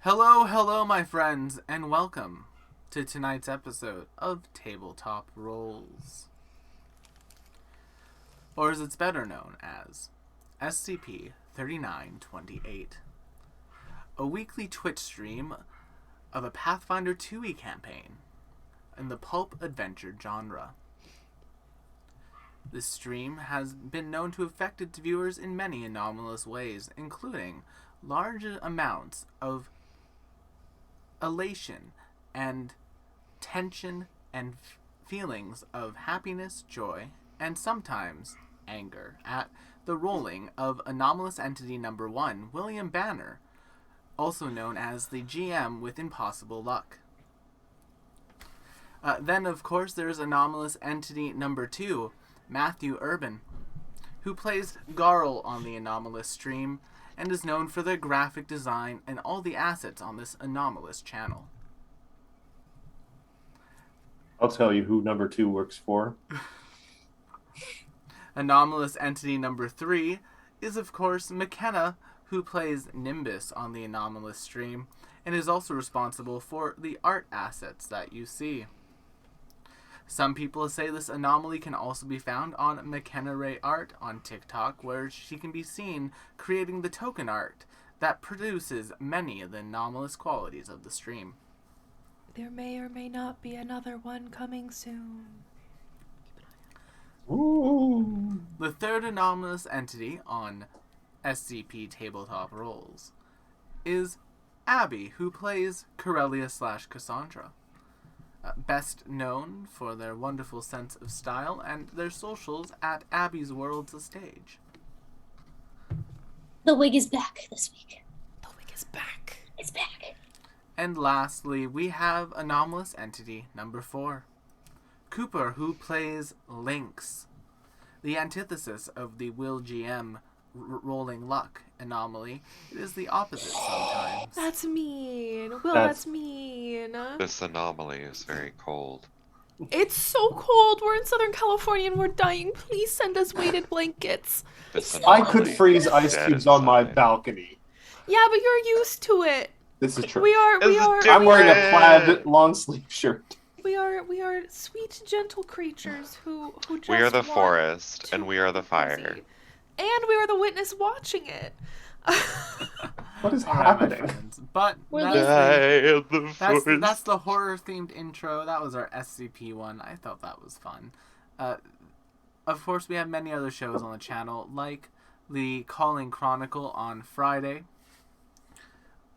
Hello, hello, my friends, and welcome to tonight's episode of Tabletop Roles, or as it's better known as SCP-3928, a weekly Twitch stream of a Pathfinder 2e campaign in the pulp adventure genre. This stream has been known to affect its viewers in many anomalous ways, including large amounts of elation and tension and feelings of happiness, joy, and sometimes anger at the rolling of Anomalous Entity Number 1, William Banner, also known as the GM with Impossible Luck. Then, of course, there's Anomalous Entity Number 2, Matthew Urban, who plays Garl on the Anomalous stream, and is known for their graphic design and all the assets on this anomalous channel. I'll tell you who number 2 works for. Anomalous Entity Number 3 is, of course, McKenna, who plays Nimbus on the Anomalous stream, and is also responsible for the art assets that you see. Some people say this anomaly can also be found on McKenna Ray Art on TikTok, where she can be seen creating the token art that produces many of the anomalous qualities of the stream. There may or may not be another one coming soon. Ooh. The third anomalous entity on SCP Tabletop Roles is Abby, who plays Corellia/Cassandra. Best known for their wonderful sense of style and their socials at Abby's World's a Stage. The wig is back this week. The wig is back. It's back. And lastly, we have Anomalous Entity Number 4, Cooper, who plays Lynx, the antithesis of the Will GM rolling luck anomaly. It is the opposite sometimes. That's mean. Will, that's mean. This anomaly is very cold. It's so cold. We're in Southern California and we're dying. Please send us weighted blankets. I could freeze ice cubes on my balcony. Yeah, but you're used to it. This is true. We are. I'm wearing a plaid long sleeve shirt. We are sweet, gentle creatures who just We are the want forest, to and we are the be fire. cozy. And we are the witness watching it. What is All right, my happening? friends. But We're that's the horror-themed intro. That was our SCP one. I thought that was fun. Of course, we have many other shows on the channel, like the Calling Chronicle on Friday.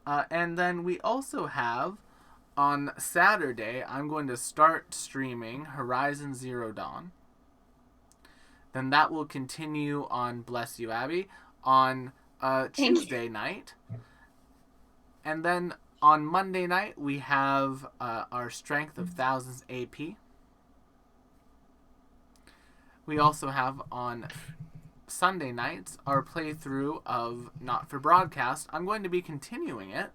And then we also have, on Saturday, I'm going to start streaming Horizon Zero Dawn. Then that will continue on Bless You, Abby, on Tuesday night. And then on Monday night, we have our Strength of Thousands AP. We also have on Sunday nights our playthrough of Not For Broadcast. I'm going to be continuing it,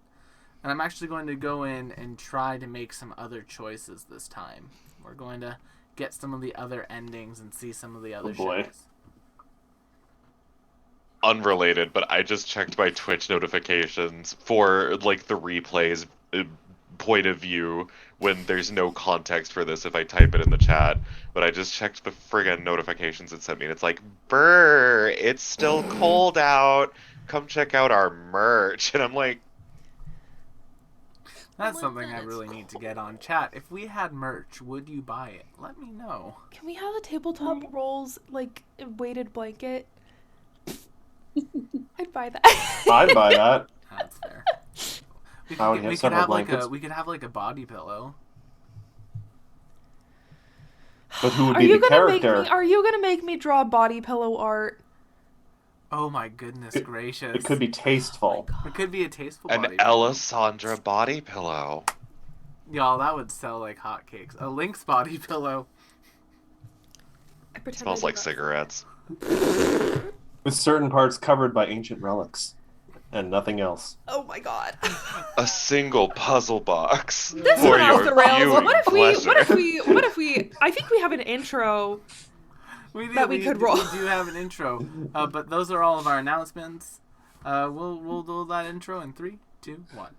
and I'm actually going to go in and try to make some other choices this time. We're going to get some of the other endings and see some of the other boy. shows. Unrelated, but I just checked my Twitch notifications for, like, the replays point of view when there's no context for this if I type it in the chat. But I just checked the friggin' notifications it sent me, and it's like, brr, it's still cold out. Come check out our merch. And I'm like, That's Oh my something God, I it's really need to get on. Chat, if we had merch, would you buy it? Let me know. Can we have a tabletop rolls like weighted blanket? I'd buy that. I'd buy that. That's fair. We I already have several blankets. we could have like a body pillow. But who would Are be you the gonna make character? me? Are you gonna make me draw body pillow art? Oh my goodness gracious. It could be tasteful. It could be a tasteful an body pillow. Alessandra body pillow. Y'all, that would sell like hotcakes. A Lynx body pillow. I pretend Smells I like do not. cigarettes. With certain parts covered by ancient relics. And nothing else. Oh my god. A single puzzle box This for went off your the rails. viewing What if we? pleasure. What if we? I think we have an intro. We we could roll. We do have an intro. But those are all of our announcements. We'll do that intro in 3, 2, 1.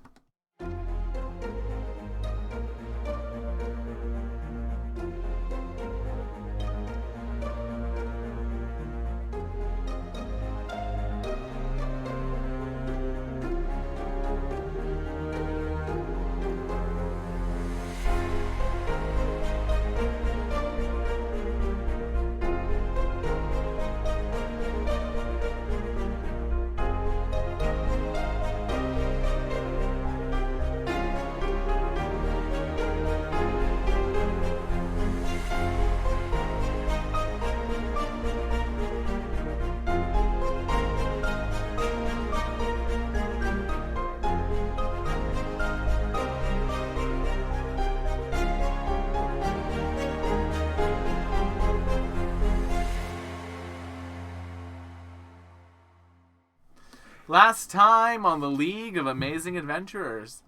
Last time on the League of Amazing Adventurers,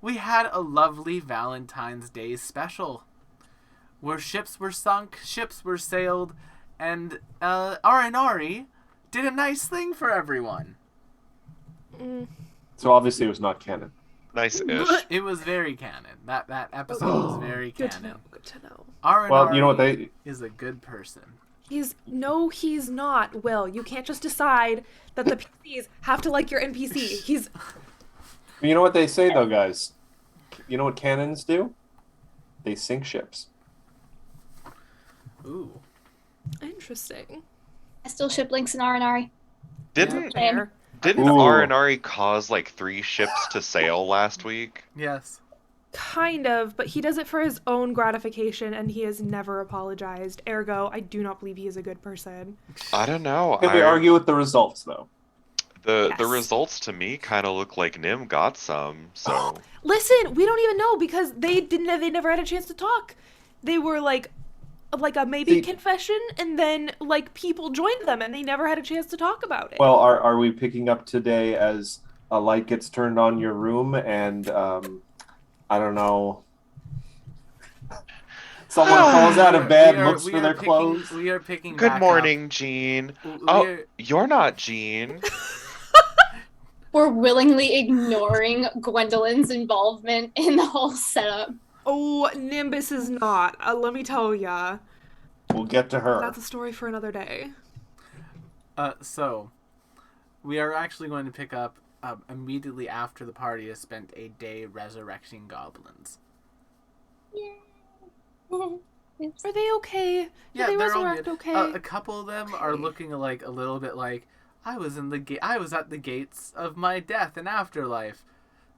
we had a lovely Valentine's Day special, where ships were sunk, ships were sailed, and Arinari did a nice thing for everyone. So obviously it was not canon. Nice-ish. It was very canon. That episode was very Good to canon. know. Good to know. Arinari Well, you know what they... is a good person. He's not. Will, you can't just decide that the PCs have to like your NPC. He's You know what they say, though, guys? You know what cannons do? They sink ships. Ooh. interesting. I still ship Lynx and Arinari. Didn't Fair. didn't Ooh. Arinari cause like 3 ships to sail last week? Yes. Kind of, but he does it for his own gratification, and he has never apologized. Ergo, I do not believe he is a good person. I don't know. Can we argue with the results, though? The Yes. results to me kind of look like Nim got some. So Listen, we don't even know because they never had a chance to talk. They were like a maybe See- confession, and then like people joined them, and they never had a chance to talk about it. Well, are we picking up today as a light gets turned on your room and, I don't know, someone falls out of bed, looks for their clothes? We are picking good back morning, Jean. up. Oh, you're not Jean. We're willingly ignoring Gwendolyn's involvement in the whole setup. Oh, Nimbus is not. Let me tell ya. We'll get to her. That's a story for another day. So, we are actually going to pick up immediately after the party has spent a day resurrecting goblins. Are they okay? Did they they're all resurrect good. okay? A couple of them are looking like a little bit like I was at the gates of my death and afterlife.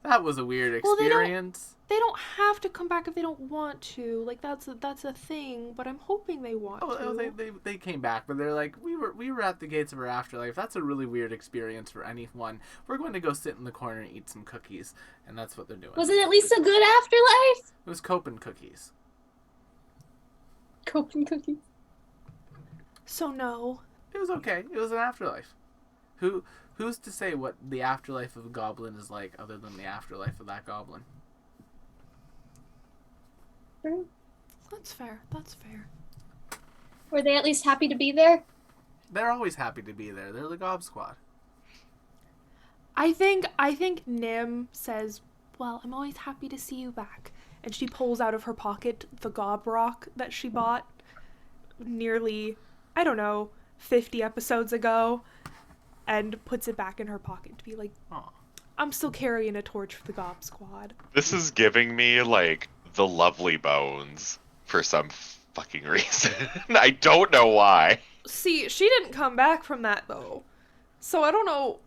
That was a weird Well, experience. They don't have to come back if they don't want to. Like that's a thing, but I'm hoping they want to. They came back, but they're like we were at the gates of our afterlife. That's a really weird experience for anyone. We're going to go sit in the corner and eat some cookies, and that's what they're doing. Was it at least a good afterlife? It was Copen cookies. Coping cookies. So no. It was okay. It was an afterlife. Who's to say what the afterlife of a goblin is like other than the afterlife of that goblin? That's fair. That's fair. Were they at least happy to be there? They're always happy to be there. They're the Gob Squad. I think Nim says, "Well, I'm always happy to see you back." And she pulls out of her pocket the gob rock that she bought nearly, I don't know, 50 episodes ago and puts it back in her pocket to be like, Aw. I'm still carrying a torch for the gob squad. This is giving me like the Lovely Bones for some fucking reason. I don't know why. See, she didn't come back from that though. So I don't know.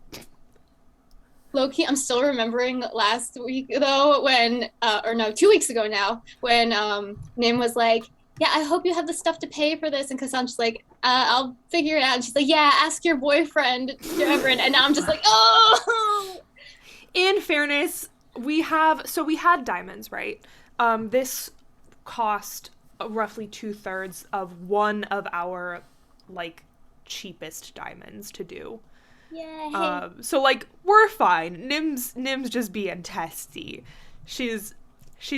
Loki, I'm still remembering last week though when, 2 weeks ago now, when Nim was like, yeah, I hope you have the stuff to pay for this. And Cassandra's like, I'll figure it out. And she's like, yeah, ask your boyfriend, Reverend. And now I'm just like, oh! In fairness, we had diamonds, right? This cost roughly 2/3 of one of our, like, cheapest diamonds to do. Yay. So like we're fine. Nim's just being testy. She's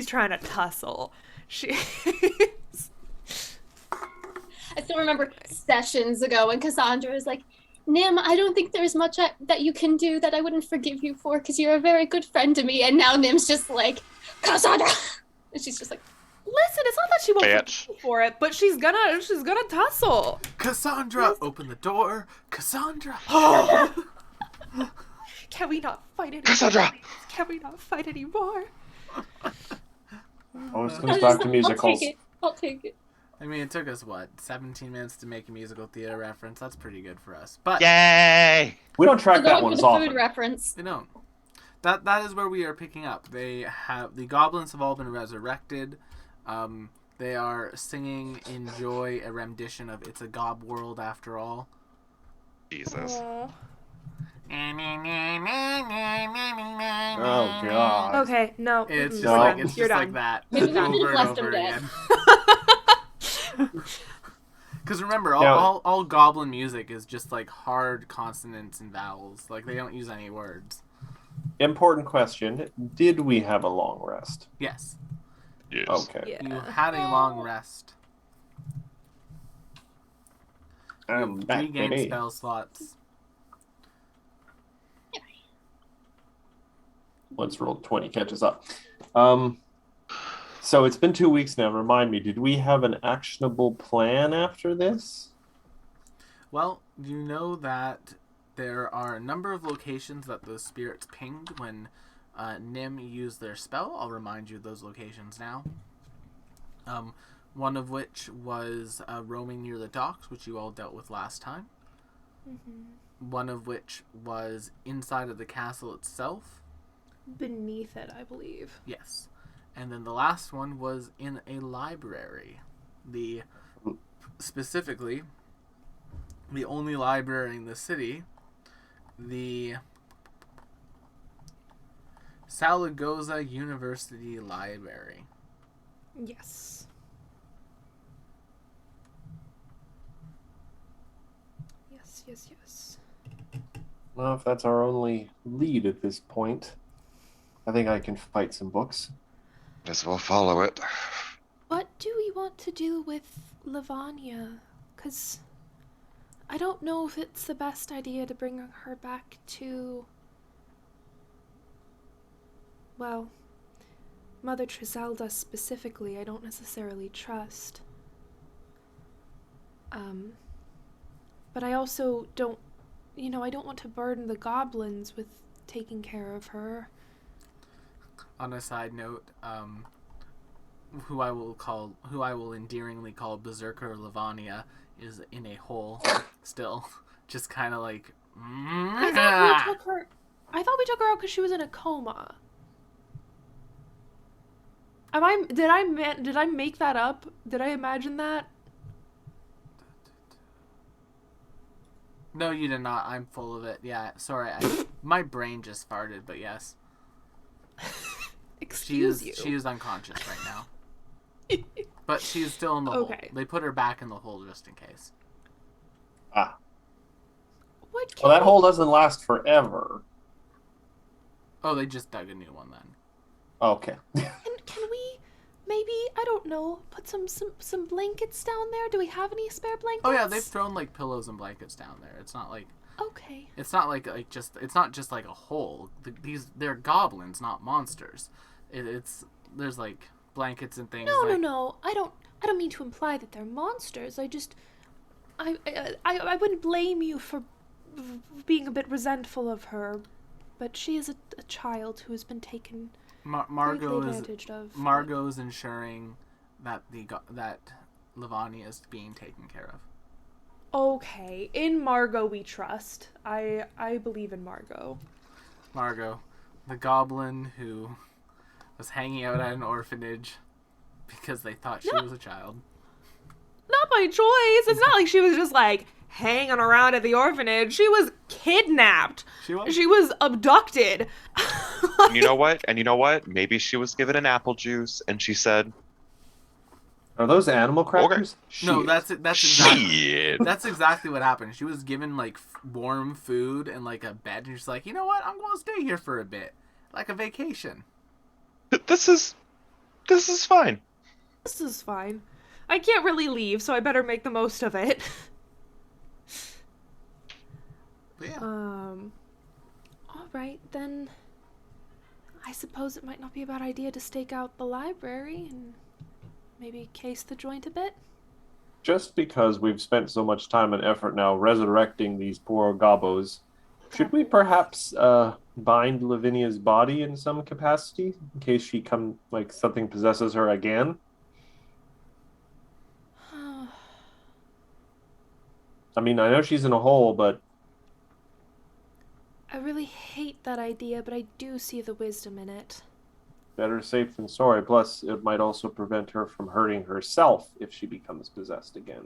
trying to tussle. I still remember sessions ago when Cassandra was like, Nim, I don't think there's much that you can do that I wouldn't forgive you for because you're a very good friend to me. And now Nim's just like, Cassandra! And she's just like, Listen, it's not that she won't Bitch. forgive you for it, but she's gonna tussle. Cassandra, open the door. Cassandra. Can we not fight anymore? Cassandra! Can we not fight anymore? Always I comes was back just to like, musicals. I'll take it. I mean, it took us 17 minutes to make a musical theater reference. That's pretty good for us. But Yay! We don't track We're that going one for as the food often. reference. they don't. That is where we are picking up. The goblins have all been resurrected. They are singing "Enjoy," a rendition of "It's a Gob World After All." Jesus. Oh, God. Okay, no. It's just you're No. like done. it's You're just done. like that Maybe we over and left over him dead. again. Because remember, Now- all goblin music is just like hard consonants and vowels. Like they don't use any words. Important question. Did we have a long rest? Yes, Yes. Okay. you had a long rest. I'm back, Regain baby. spell slots. Let's roll 20, catches up. So it's been 2 weeks now. Remind me, did we have an actionable plan after this? Well, you know that there are a number of locations that the spirits pinged when Nim used their spell. I'll remind you of those locations now. One of which was roaming near the docks, which you all dealt with last time. One of which was inside of the castle itself. Beneath it, I believe. Yes. And then the last one was in a library. Specifically, the only library in the city, the Salagoza University Library. Yes. Yes. Well, if that's our only lead at this point, I think I can fight some books. Guess we'll follow it. What do we want to do with Lavanya? Because I don't know if it's the best idea to bring her back to... Well, Mother Trizelda specifically, I don't necessarily trust. But I also don't, I don't want to burden the goblins with taking care of her. On a side note, who I will endearingly call Berserker Lavania is in a hole still, just kind of like. I thought we took her out because she was in a coma. Did I make that up? Did I imagine that? No, you did not. I'm full of it. Yeah, sorry. My brain just farted, but yes. Excuse you. She is unconscious right now. But she is still in the hole. Okay. They put her back in the hole just in case. Ah. What Well, that hole doesn't last forever. Oh, they just dug a new one then. Okay. And can we maybe, I don't know, put some blankets down there? Do we have any spare blankets? Oh yeah, they've thrown like pillows and blankets down there. It's not like Okay. it's not not just like a hole. They're goblins, not monsters. There's like blankets and things. No. I don't mean to imply that they're monsters. I wouldn't blame you for being a bit resentful of her, but she is a child who has been taken Margot greatly is advantage of. Margot's ensuring that that Lavania is being taken care of. Okay, in Margot we trust. I believe in Margot. Margot, the goblin who was hanging out at an orphanage because they thought she was a child. Not by choice. It's not like she was just like hanging around at the orphanage. She was kidnapped. She was. She was abducted. And you know what? Maybe she was given an apple juice and she said, Are those animal crackers? No, Shit. that's exactly shit. that's exactly what happened. She was given like warm food and like a bed, and she's like, you know what? I'm going to stay here for a bit, like a vacation. This is fine. This is fine. I can't really leave, so I better make the most of it. But yeah. All right, then I suppose it might not be a bad idea to stake out the library and maybe case the joint a bit. Just because we've spent so much time and effort now resurrecting these poor gobbos, should we perhaps bind Lavinia's body in some capacity in case something possesses her again? I mean, I know she's in a hole, but I really hate that idea, but I do see the wisdom in it. better safe than sorry. Plus, it might also prevent her from hurting herself if she becomes possessed again.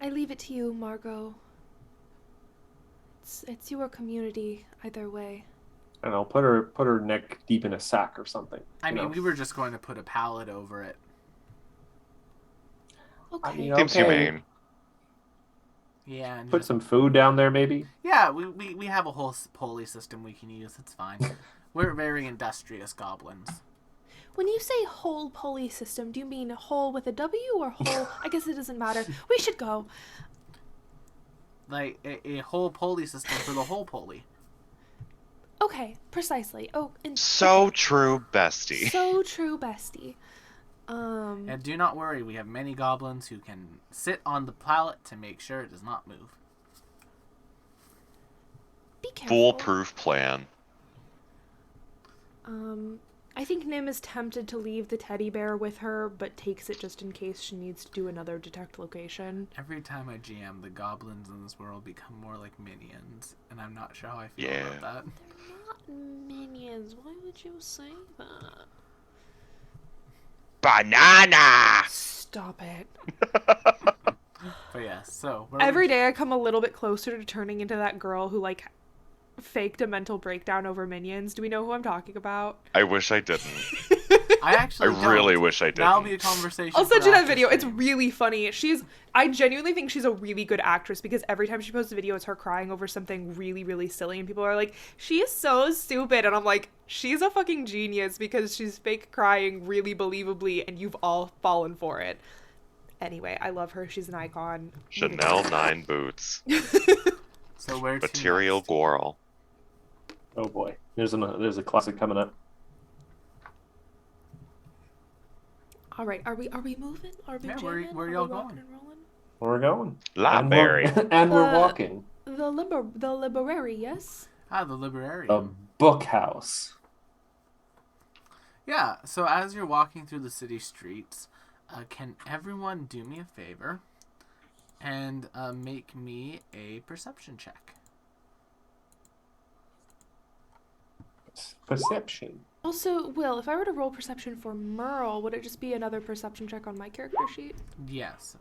I leave it to you, Margot. It's your community, either way. And I'll put her neck deep in a sack or something. I you mean, know? we were just going to put a pallet over it. Okay. I mean, Seems okay. humane. Yeah, and Put just, some food down there, maybe. yeah, we have a whole pulley system we can use. It's fine. We're very industrious goblins. When you say whole pulley system, do you mean whole with a W or whole? I guess it doesn't matter. We should go. Like a whole pulley system for the whole pulley. Okay, precisely. Oh, and So okay. true, bestie. So true, bestie. And do not worry, we have many goblins who can sit on the pallet to make sure it does not move. Be careful. Foolproof plan. I think Nim is tempted to leave the teddy bear with her, but takes it just in case she needs to do another detect location. Every time I GM, the goblins in this world become more like minions, and I'm not sure how I feel Yeah. about that. They're not minions. Why would you say that? Banana! Stop it. But yeah, so where Every would you- day I come a little bit closer to turning into that girl who, like, faked a mental breakdown over minions. Do we know who I'm talking about? I wish I didn't. I actually I really don't. wish I That'll be didn't. a conversation. I'll for send you that after video. It's stream. really funny. I genuinely think she's a really good actress because every time she posts a video, it's her crying over something really, really silly, and people are like, "She is so stupid," and I'm like, "She's a fucking genius because she's fake crying really believably, and you've all fallen for it." Anyway, I love her. She's an icon. Chanel 9 boots. So where to Material next? Goral. Oh boy, there's a classic coming up. All right, are we moving? Are we Yeah, jamming? where Are y'all we rocking going? and rolling? We're going. Library. And we're Uh, walking. The library, yes. Ah, the Librarian. The book house. Yeah, so as you're walking through the city streets, can everyone do me a favor and make me a perception check? Perception. Also, Will, if I were to roll perception for Merle, would it just be another perception check on my character sheet? Yes.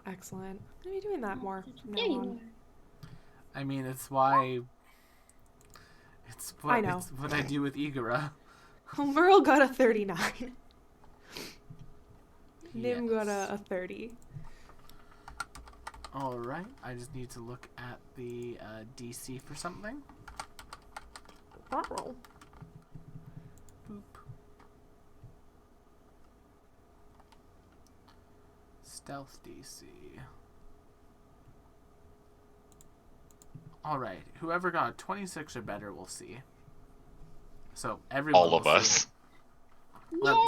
Excellent. I'm gonna be doing that more from Yeah, now you on. I mean, it's why... It's what, I know. It's what I do with Igara. Merle got a 39. Nim got Yes. a 30. Alright, I just need to look at the DC for something. Roll. Boop. Stealth DC. Alright, whoever got a 26 or better will see. So, everyone All of will see us. it.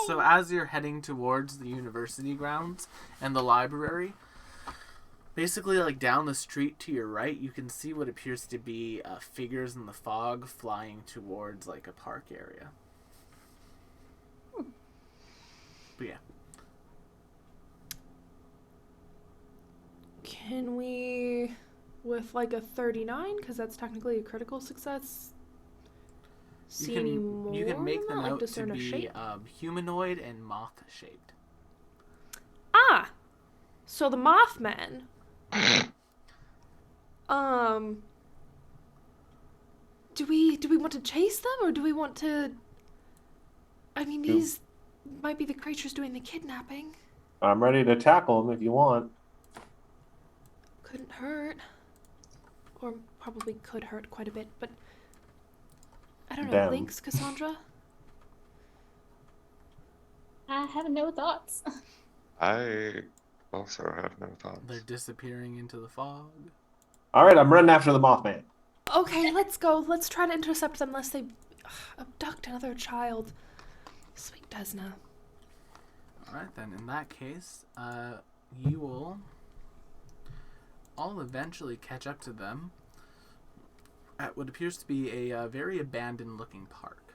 So as you're heading towards the university grounds and the library, basically like down the street to your right, you can see what appears to be figures in the fog flying towards like a park area. But yeah. Can we, with like a 39, because that's technically a critical success, see any more? You can make than them that? Like out to discern a be shape? humanoid and moth shaped. Ah! So the Mothmen. Do we want to chase them or do we want to? I mean, these might be the creatures doing the kidnapping. I'm ready to tackle them if you want. Couldn't hurt. Or probably could hurt quite a bit, but I don't know. Damn. Links, Cassandra? I have no thoughts. I also have no thoughts. They're disappearing into the fog. All right, I'm running after the Mothman. Okay, let's go. Let's try to intercept them unless they abduct another child. Sweet Desna. Alright then, in that case, you will all eventually catch up to them at what appears to be a very abandoned looking park.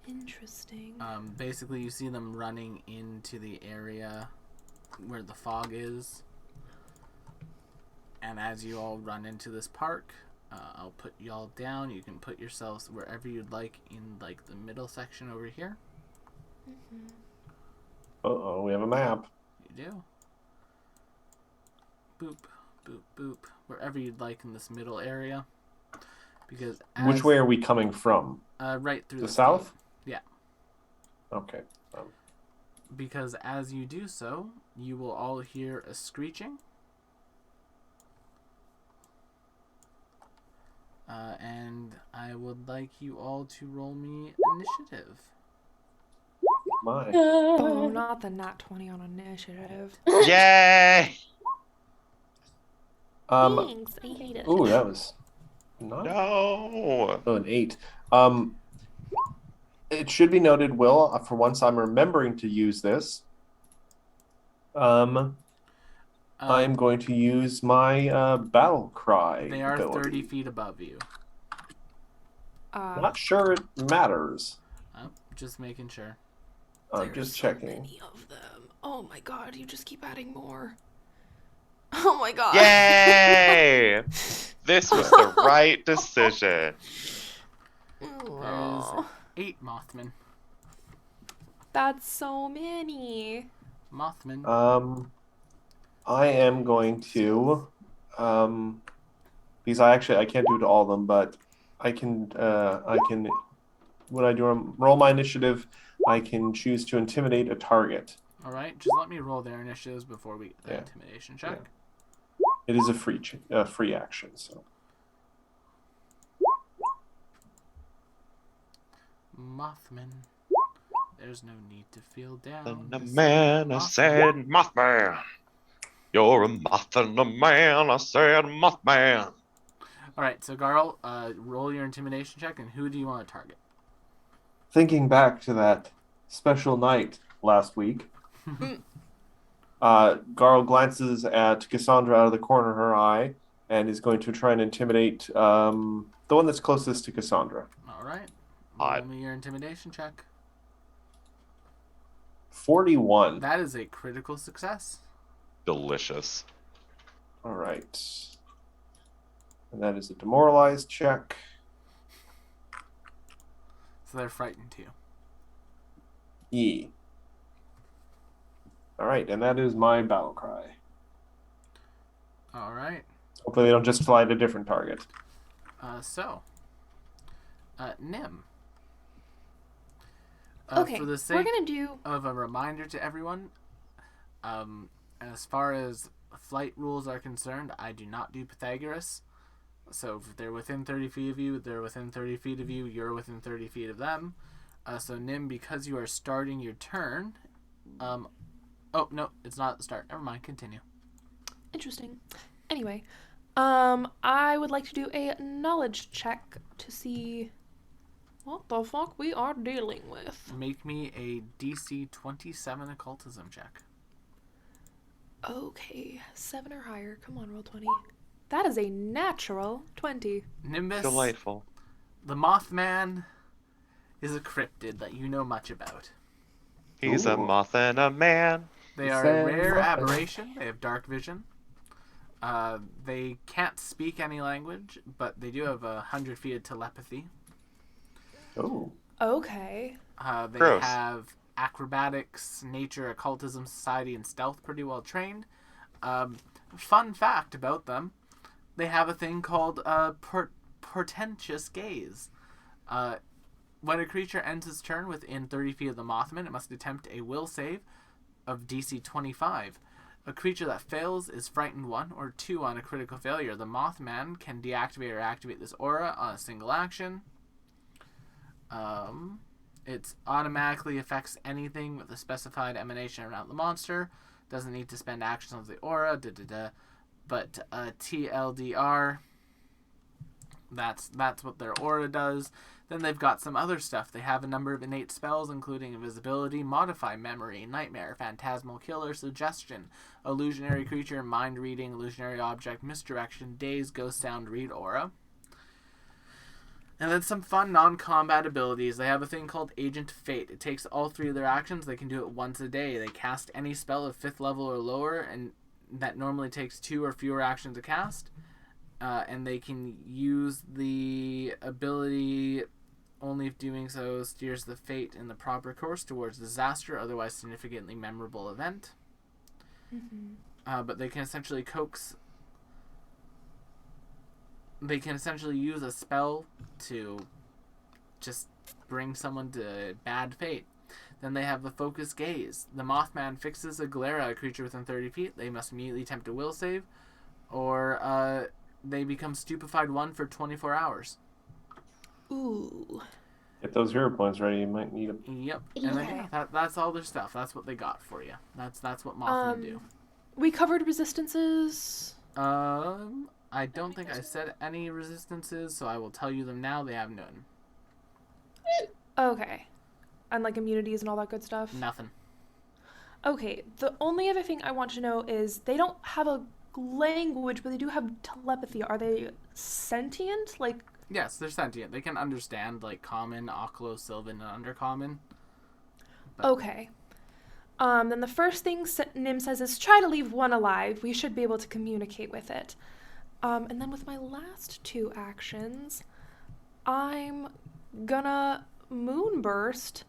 Interesting. Basically, you see them running into the area where the fog is. And as you all run into this park, I'll put y'all down. You can put yourselves wherever you'd like in like the middle section over here. Uh-oh, we have a map. You do. Boop, boop, boop. Wherever you'd like in this middle area. Because Which way are we coming from? Right through The this south? gate. Yeah. Okay. because as you do so, you will all hear a screeching. And I would like you all to roll me initiative. My. Oh, not the nat 20 on initiative. Yay! Thanks, I hate it. Ooh, that was not No. an 8. It should be noted, Will, for once I'm remembering to use this. I'm going to use my battle cry. They are ability. 30 feet above you. Not sure it matters. Just making sure. I'm just checking. Many of them. Oh my god, you just keep adding more. Oh my god. Yay! This was the right decision. Oh, 8 Mothman. that's so many. Mothman. I am going to because I can't do it to all of them, but I can when I do roll my initiative, I can choose to intimidate a target. All right, just let me roll their initiatives before we get the intimidation check. It is a free action, so. Mothman. There's no need to feel down. And a man, I said, Mothman. You're a moth and a man, I said, Mothman. All right, so Garl, roll your intimidation check, and who do you want to target? Thinking back to that special night last week, Garl glances at Cassandra out of the corner of her eye and is going to try and intimidate the one that's closest to Cassandra. All right. Odd. Roll me your intimidation check. 41. That is a critical success. Delicious. All right. And that is a demoralized check. So they're frightened too. E. All right, and that is my battle cry. All right. Hopefully they don't just fly at a different target. Nim. Okay, For the we're sake gonna do. of a reminder to everyone, as far as flight rules are concerned, I do not do Pythagoras. So if they're within 30 feet of you, they're within 30 feet of you, you're within 30 feet of them. So Nim, because you are starting your turn, oh no, it's not at the start. Never mind, continue. Interesting. Anyway, I would like to do a knowledge check to see what the fuck we are dealing with. Make me a DC 27 occultism check. Okay, 7 or higher. Come on, roll 20. That is a natural 20. Nimbus, Delightful. the Mothman is a cryptid that you know much about. He's a Ooh. moth and a man. They are a rare aberration. They have dark vision. They can't speak any language, but they do have 100 feet of telepathy. Oh. Okay. They Gross. have acrobatics, nature, occultism, society, and stealth pretty well trained. Fun fact about them, they have a thing called portentous gaze. When a creature ends its turn within 30 feet of the Mothman, it must attempt a will save of DC 25. A creature that fails is frightened 1 or 2 on a critical failure. The Mothman can deactivate or activate this aura on a single action. It automatically affects anything with a specified emanation around the monster. Doesn't need to spend actions on the aura. But TLDR, that's what their aura does. Then they've got some other stuff. They have a number of innate spells, including invisibility, modify memory, nightmare, phantasmal killer, suggestion, illusionary creature, mind reading, illusionary object, misdirection, daze, ghost sound, read aura. And then some fun non-combat abilities. They have a thing called Agent Fate. It takes all 3 of their actions. They can do it once a day. They cast any spell of 5th level or lower, and that normally takes 2 or fewer actions to cast. And they can use the ability only if doing so steers the fate in the proper course towards disaster, otherwise significantly memorable event. But they can essentially use a spell to just bring someone to bad fate. Then they have the Focus Gaze. The Mothman fixes a glare at a creature within 30 feet. They must immediately attempt a will save, or they become Stupefied 1 for 24 hours. Ooh. Get those hero points ready. You might need them. Yep. And then, Okay. that's all their stuff. That's what they got for you. That's what Mothman do. We covered resistances. I don't think I said any resistances, so I will tell you them now. They have none. Okay. And like immunities and all that good stuff. Nothing. Okay. The only other thing I want to know is they don't have a language, but they do have telepathy. Are they sentient? Like, Yes, they're sentient. They can understand like Common, Oclo, Sylvan, and Undercommon. okay. Then the first thing Nim says is try to leave one alive. We should be able to communicate with it. And then with my last two actions, I'm gonna Moonburst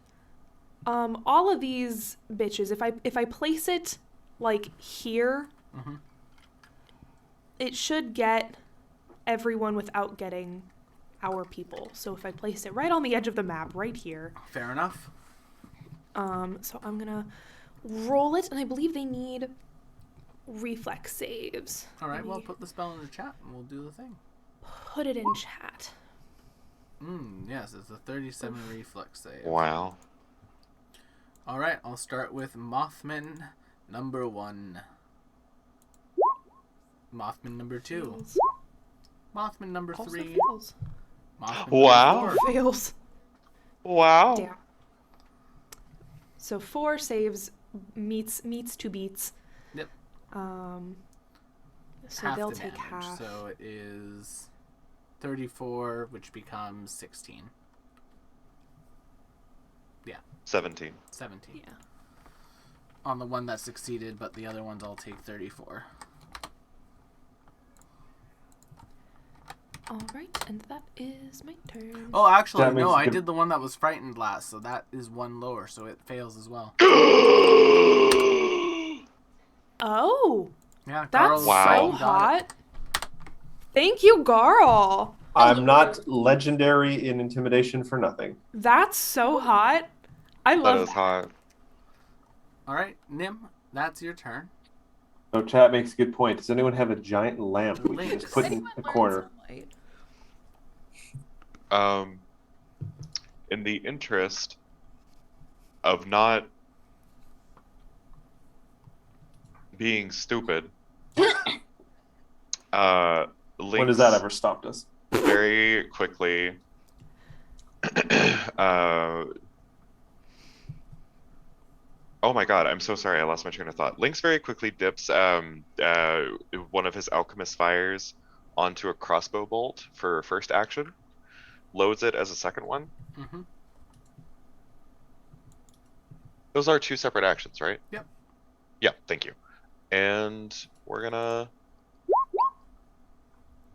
all of these bitches. If I place it like here, Mhm. it should get everyone without getting our people. So if I place it right on the edge of the map, right here, Fair enough. so I'm gonna roll it, and I believe they need reflex saves. All right, Let well, me put the spell in the chat, and we'll do the thing. put it in chat. Yes, it's a 37 reflex save. Wow. All right, I'll start with Mothman number 1. Mothman number 2. Fails. Mothman number Also 3. fails. Mothman Wow. number 4. Fails. Wow. Damn. So 4 saves meets to beats. Yep. So Half they'll the take damage, half. so it is 34, which becomes 16. 17. 17. Yeah. On the one that succeeded, but the other ones all take 34. All right, and that is my turn. Oh, actually, That makes no, I good- did the one that was frightened last, so that is one lower, so it fails as well. Oh, Yeah, that's Carl, Wow. so you got it. hot. Thank you, Garl. I'm not legendary in intimidation for nothing. That's so hot. I That love is that. hot. All right, Nim, that's your turn. So chat makes a good point. Does anyone have a giant lamp we can Links. just put in the corner? In the interest of not being stupid, When has that ever stopped us? very quickly oh my god, I'm so sorry, I lost my train of thought. Lynx very quickly dips one of his alchemist fires onto a crossbow bolt for first action, loads it as a second one. Mm-hmm. Those are two separate actions, right? Yep. Yeah, thank you. And we're gonna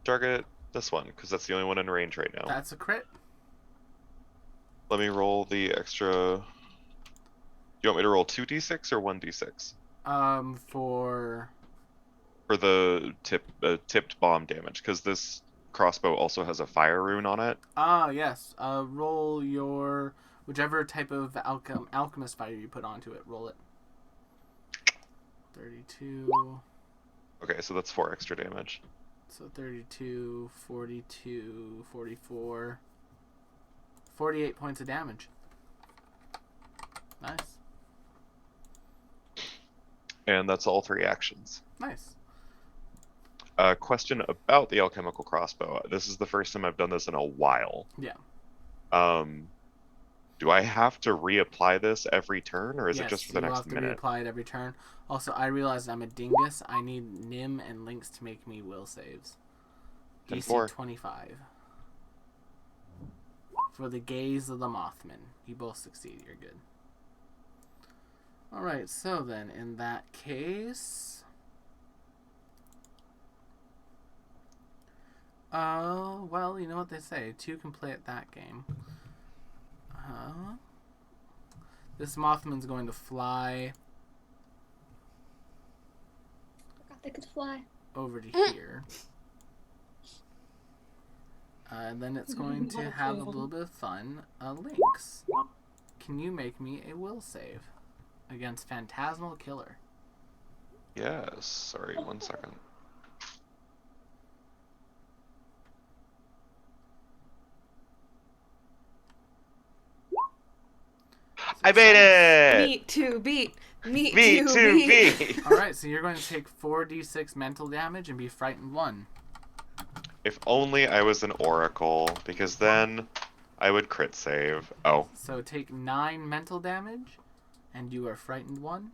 target this one, because that's the only one in range right now. That's a crit. Let me roll the extra. You want me to roll 2d6 or 1d6? For For the tipped bomb damage, because this crossbow also has a fire rune on it. yes. Roll your whichever type of alchemist fire you put onto it. Roll it. 32. Okay, so that's 4 extra damage. So 32, 42, 44, 48 points of damage. Nice. And that's all 3 actions. Nice. Question about the alchemical crossbow. This is the first time I've done this in a while. Yeah. Do I have to reapply this every turn, or is Yes, it just for the you will next have to minute? reapply it every turn. Also, I realized I'm a dingus. I need Nim and Lynx to make me will saves. DC 10-4. 25. For the gaze of the Mothman. You both succeed. You're good. Alright, so then, in that case... well, you know what they say. 2 can play at that game. This Mothman's going to fly Forgot they could fly. over to here. And then it's going to have a little bit of fun. Lynx, can you make me a will save against Phantasmal Killer? Yes. Sorry, 1 second. I made it! Meat to beat. Meat Me to too, beat. me! Alright, so you're going to take 4d6 mental damage and be frightened 1. If only I was an oracle, because then I would crit save. Oh. So take 9 mental damage, and you are frightened 1.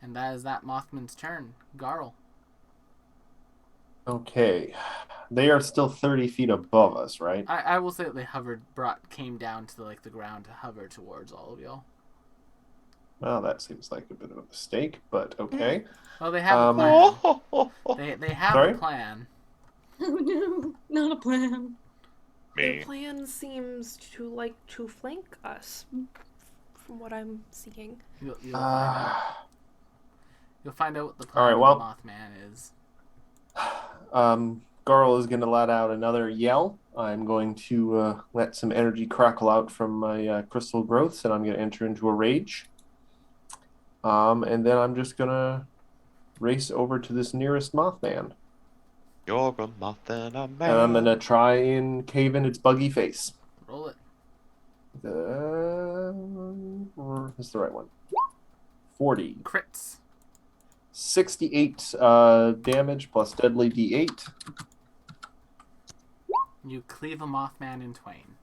And that is that Mothman's turn. Garl. Okay. They are still 30 feet above us, right? I will say that they came down to the ground to hover towards all of y'all. Well, that seems like a bit of a mistake, but okay. Well, they have a plan. Oh, They have Sorry? a plan. Oh no, not a plan. Their me. plan seems to like to flank us, from what I'm seeing. You'll find out. You'll find out what the All right, plan well- of the Mothman is. Garl is going to let out another yell. I'm going to let some energy crackle out from my crystal growths, and I'm going to enter into a rage. And then I'm just going to race over to this nearest Mothman. You're a moth and a man. And I'm going to try and cave in its buggy face. Roll it. That's the right one. 40. Crits. 68 damage plus deadly d8. You cleave a Mothman in twain.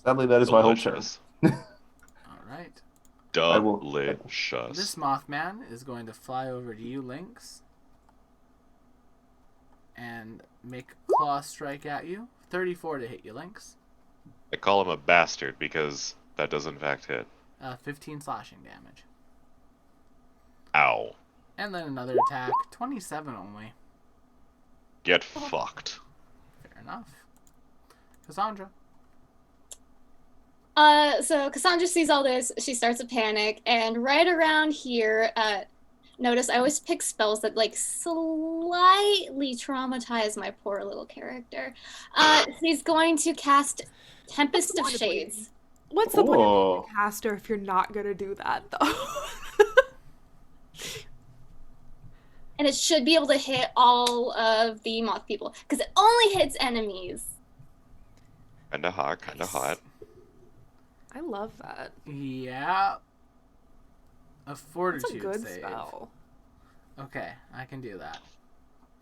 Sadly, that is my whole turn. Delicious. Alright. I will- Delicious. This Mothman is going to fly over to you, Lynx. And make a claw strike at you. 34 to hit you, Lynx. I call him a bastard because that does in fact hit. 15 slashing damage. Ow. And then another attack. 27 only. Get fucked. Fair enough. Cassandra. So Cassandra sees all this, she starts to panic, and right around here, notice I always pick spells that like slightly traumatize my poor little character. She's going to cast Tempest of Shades. What's the point of Oh. being a caster if you're not gonna do that though? And it should be able to hit all of the moth people, because it only hits enemies. Kinda hot, kinda hot. I love that. Yeah. A That's fortitude a good save. spell. Okay, I can do that.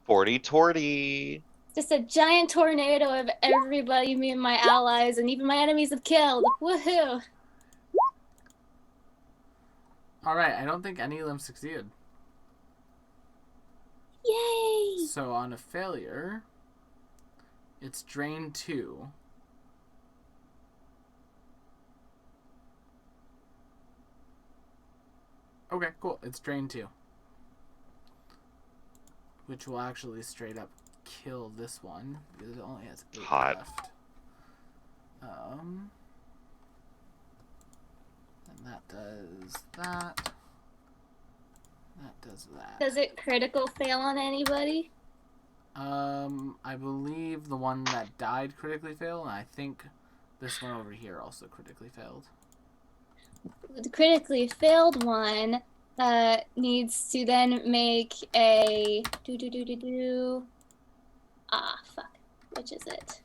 40 torty. Just a giant tornado of everybody me and my allies, and even my enemies have killed. Woohoo! Alright, I don't think any of them succeeded. Yay! So on a failure, it's drain 2. Okay, cool. It's drain 2. Which will actually straight up kill this one, because it only has 8 Hot. left. And that does that. That does that. Does it critical fail on anybody? I believe the one that died critically failed, and I think this one over here also critically failed. The critically failed one needs to then make a fuck. Which is it?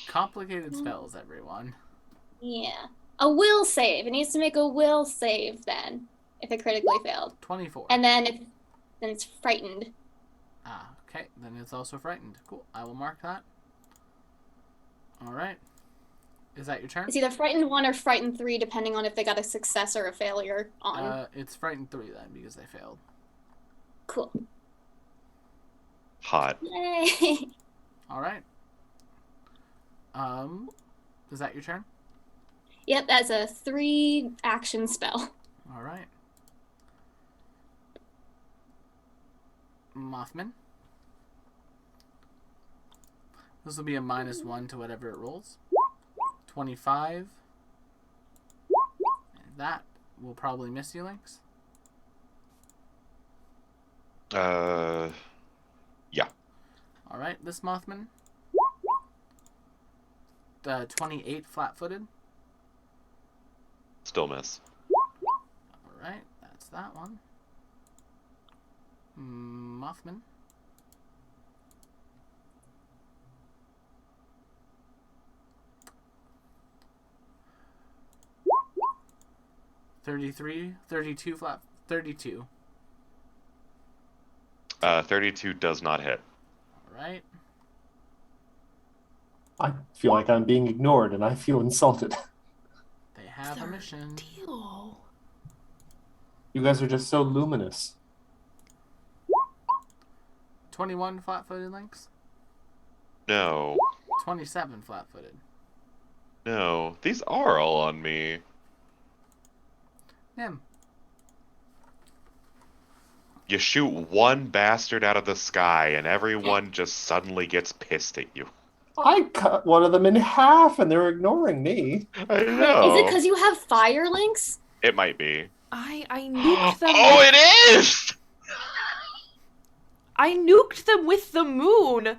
Complicated spells, everyone. Yeah. A will save. It needs to make a will save then, if it critically failed. 24. And then it's frightened. Okay, then it's also frightened. Cool, I will mark that. Alright. Is that your turn? It's either frightened 1 or frightened 3, depending on if they got a success or a failure on. It's frightened 3 then, because they failed. Cool. Hot. Yay! Alright. Is that your turn? Yep, that's a 3 action spell. Alright. Mothman. This will be a -1 to whatever it rolls. 25. And that will probably miss you, Lynx. Yeah. Alright, this Mothman 28 flat-footed. Still miss. All right, that's that one. Mothman. $33, $32 flat, 32. 32 does not hit. All right. I feel like I'm being ignored, and I feel insulted. They have a mission. Deal. You guys are just so luminous. 21 flat-footed Lynx. No. 27 flat-footed. No. These are all on me. Nim. You shoot one bastard out of the sky, and everyone just suddenly gets pissed at you. I cut one of them in half, and they're ignoring me. I know. Is it because you have fire links? It might be. I nuked them. Oh, with, it is! I nuked them with the moon.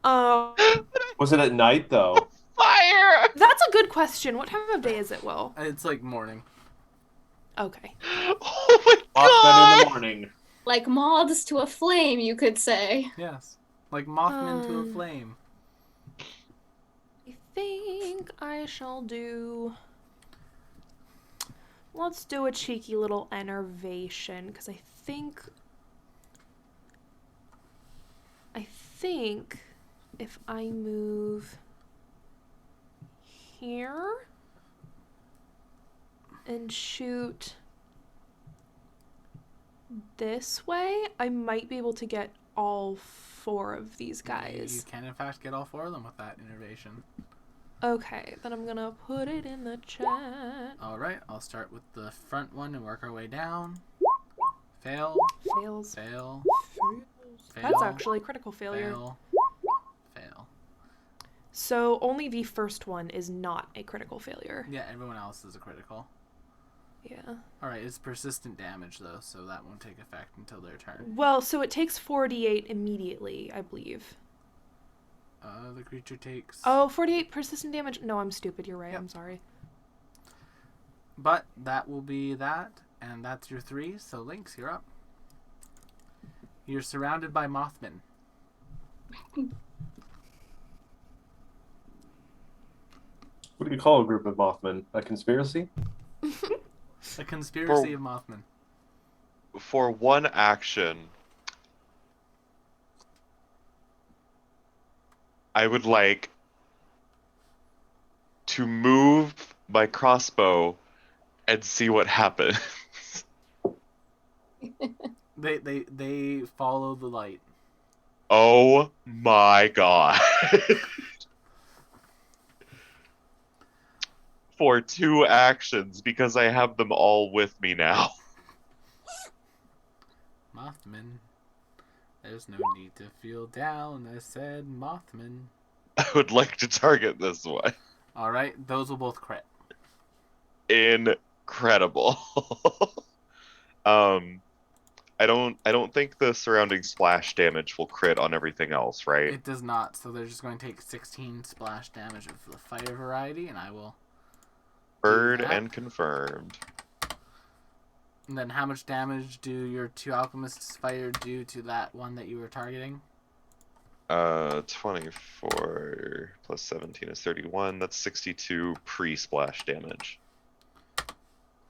Was it at night, though? Fire! That's a good question. What time of day is it, Will? It's like morning. Okay. Oh my Mothman in the god! morning. Like moths to a flame, you could say. Yes. Like Mothman to a flame. I think I shall do... Let's do a cheeky little enervation, because I think if I move here and shoot this way, I might be able to get all 4 of these guys. You can, in fact, get all 4 of them with that innervation. Okay, then I'm gonna put it in the chat. Alright, I'll start with the front one and work our way down. Fail. Fails. Fail. Fail. That's actually a critical failure. Fail. Fail. So only the first one is not a critical failure. Yeah, everyone else is a critical. Yeah. Alright, it's persistent damage, though, so that won't take effect until their turn. Well, so it takes 48 immediately, I believe. The creature takes... Oh, 48 persistent damage? No, I'm stupid. You're right. Yep. I'm sorry. But that will be that, and that's your 3, so Lynx, you're up. You're surrounded by Mothman. What do you call a group of Mothmen? A conspiracy? A conspiracy For- of Mothman. For one action, I would like to move my crossbow and see what happens. They follow the light. Oh my god. For 2 actions, because I have them all with me now. Mothman. There's no need to feel down, I said Mothman. I would like to target this one. Alright, those will both crit. Incredible. I don't think the surrounding splash damage will crit on everything else, right? It does not, so they're just going to take 16 splash damage of the fire variety, and I will... Heard that. and confirmed. And then how much damage do your 2 alchemists fire do to that one that you were targeting? 24 plus 17 is 31. That's 62 pre-splash damage.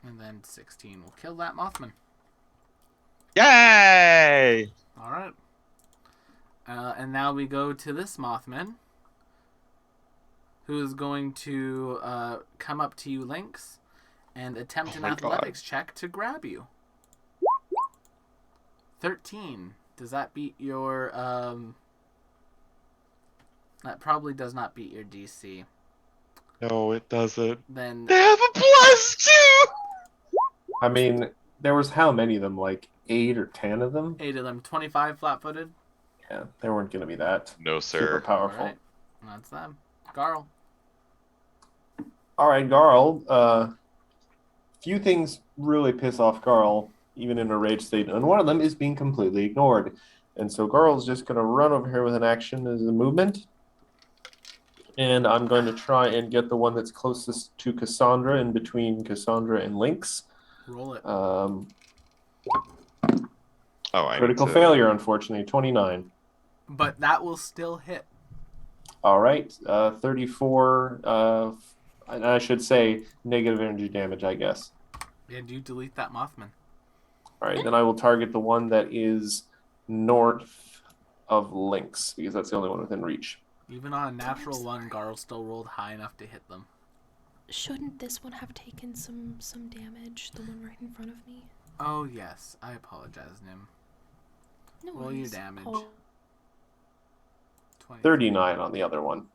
And then 16 will kill that Mothman. Yay! Alright. And now we go to this Mothman, who is going to come up to you, Lynx, and attempt an my athletics check to grab you. 13. Does that beat your... That probably does not beat your DC. No, it doesn't. Then They have a +2! I mean, there was how many of them? Like 8 or 10 of them? 8 of them. 25 flat-footed. Yeah, they weren't going to be that No, super sir. powerful. Alright. That's them. Garl. All right, Garl. Few things really piss off Garl, even in a rage state, and one of them is being completely ignored. And so Garl's just going to run over here with an action as a movement And I'm going to try and get the one that's closest to Cassandra in between Cassandra and Lynx. Roll it. Um, Oh, I critical need to... failure, unfortunately, 29. But that will still hit. All right, 34. And I should say negative energy damage, I guess. And you delete that Mothman. All right, then I will target the one that is north of Lynx because that's the only one within reach. Even on a natural one, Garl still rolled high enough to hit them. Shouldn't this one have taken some damage? The one right in front of me. Oh yes, I apologize, Nim. No Roll your worries. damage. Oh, 20. 39 on the other one.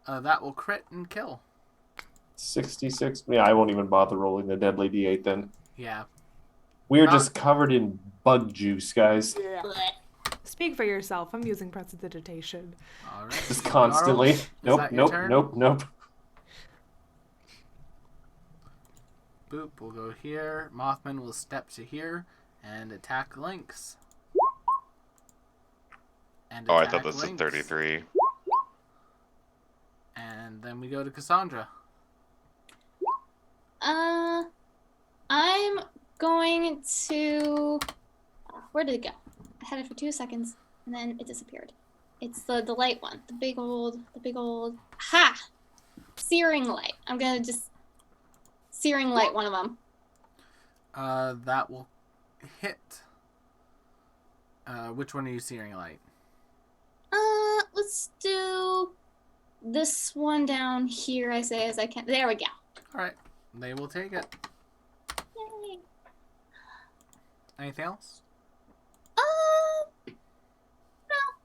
That will crit and kill. 66. Yeah, I won't even bother rolling the deadly D8 then. Yeah. We are Not- just covered in bug juice, guys. speak for yourself. I'm using prestidigitation. All right. Just constantly. Garl, is Nope, that your nope, turn? nope, nope. Boop. We'll go here. Mothman will step to here and attack Lynx. And Oh, I attack thought this was Lynx. 33. And then we go to Cassandra. I'm going to. Where did it go? I had it for 2 seconds and then it disappeared. It's the light one, the big old. Ha! Searing light. I'm gonna just searing light one of them. That will hit. Which one are you searing light? Let's do this one down here. I say as I can. There we go. All right. They will take it. Yay. Anything else? No,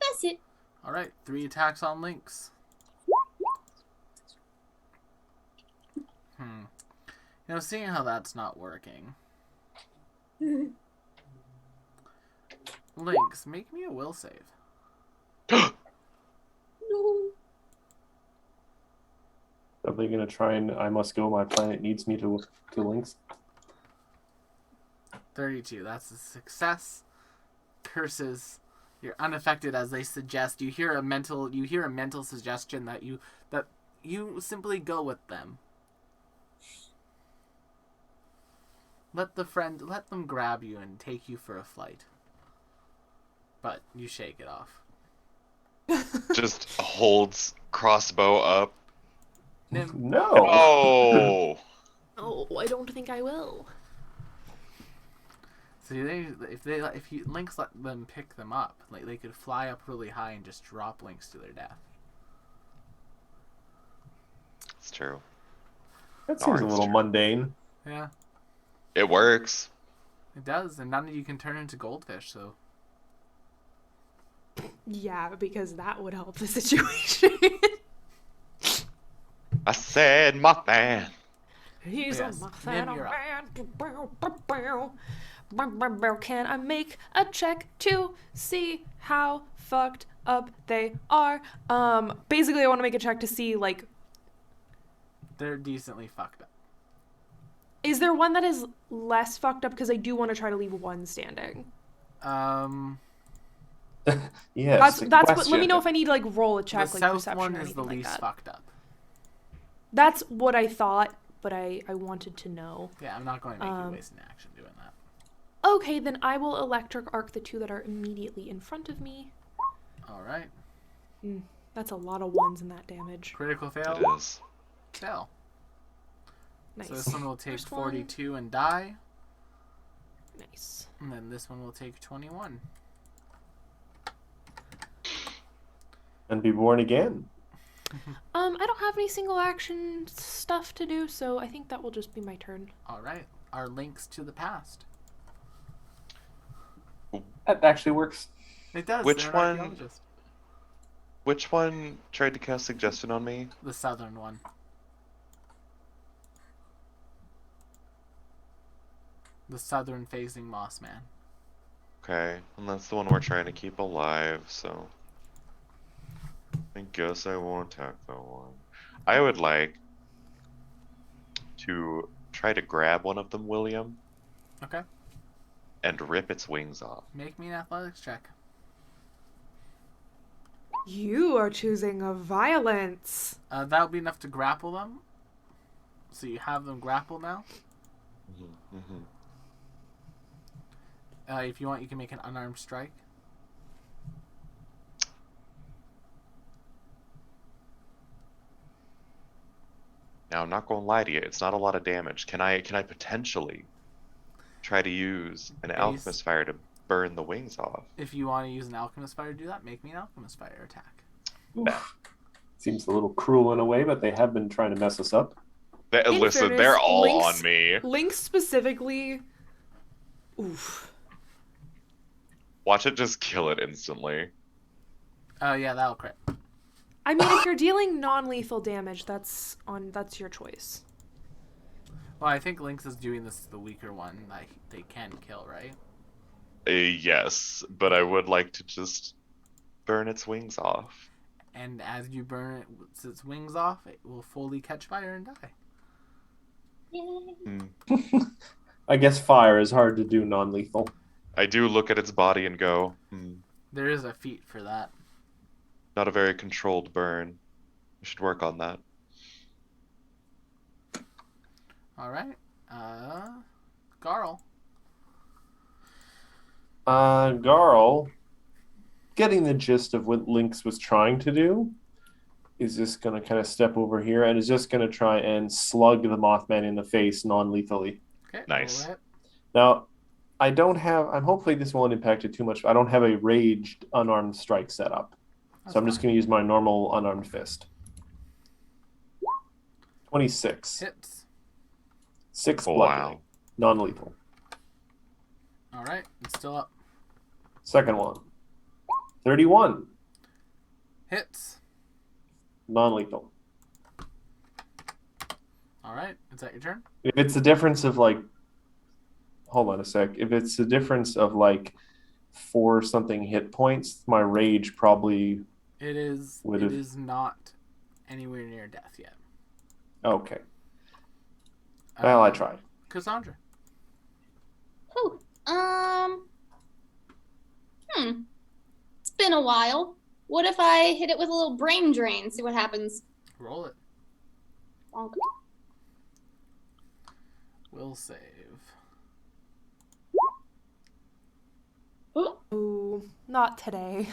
that's it. All right. 3 attacks on Lynx. Seeing how that's not working. Lynx, make me a will save. No. Are they going to try and I must go, my planet needs me to Lynx? 32. That's a success. Curses. You're unaffected as they suggest. You hear a mental suggestion that you simply go with them. Let them grab you and take you for a flight. But you shake it off. Just holds crossbow up. Nim, No. Oh! Oh, I don't think I will. so if Lynx let them pick them up, like they could fly up really high and just drop Lynx to their death. It's true. That seems a Darn little straight. mundane. Yeah, It works. it does, and none of you can turn into goldfish. So Yeah, because that would help the situation. I said Mothman. He's Yes, a man. Nim, you're Can I make a check to see how fucked up they are? Basically, I want to make a check to see, like, they're decently fucked up. is there one that is less fucked up? Because I do want to try to leave one standing. Yes. That's what. Let me know if I need to, like, roll a check, The like south perception one or is the anything like least that. fucked up. That's what I thought, but I wanted to know. Yeah, I'm not going to make you waste an action doing that. Okay, then I will electric arc the 2 that are immediately in front of me. All right. That's a lot of ones in that damage. Critical fail. It is. Fail. Nice. So this one will take First one. 42 and die, Nice. and then this one will take 21. And be born again. I don't have any single action stuff to do, so I think that will just be my turn. All right. Our links to the past. That actually works. It does. Which they're an one? archaeologist. Which one tried to cast suggestion on me? The southern one. The southern facing Moss Man. Okay, and that's the one we're trying to keep alive, so I guess I won't attack that one. I would like to try to grab one of them, William, Okay. and rip its wings off. Make me an athletics check. You are choosing a violence. That would be enough to grapple them. So you have them grapple now. Mm-hmm. If you want, you can make an unarmed strike. Now, I'm not going to lie to you. It's not a lot of damage. Can I potentially try to use an Alchemist Fire to burn the wings off? If you want to use an Alchemist Fire to do that, make me an Alchemist Fire attack. Oof. Seems a little cruel in a way, but they have been trying to mess us up. In Listen, fairness, they're all Lynx- on me. Lynx specifically. Oof. Watch it just kill it instantly. Yeah, that'll crit. I mean, if you're dealing non-lethal damage, that's your choice. Well, I think Lynx is doing this to the weaker one. Like, they can kill, right? Yes, but I would like to just burn its wings off. And as you burn its wings off, it will fully catch fire and die. Yay. I guess fire is hard to do non-lethal. I do look at its body and go, There is a feat for that. not a very controlled burn. We should work on that. All right. Garl. Garl, getting the gist of what Lynx was trying to do, is just going to kind of step over here and is just going to try and slug the Mothman in the face non-lethally. Okay. Nice. roll it. Now, I'm hopefully this won't impact it too much. I don't have a raged unarmed strike set up. So I'm just going to use my normal unarmed fist. 26. Hits. 6 Oh, bludgeoning. wow. Non-lethal. All right. It's still up. Second one. 31. Hits. Non-lethal. All right. Is that your turn? If it's a difference of like, hold on a sec. If it's a difference of like 4 something hit points, my rage probably. It is. Would It have- is not anywhere near death yet. Okay. Well, I Um, tried. Cassandra. Whew. It's been a while. What if I hit it with a little brain drain? See what happens. Roll it. Bonk. Will save. Ooh. Ooh, not today.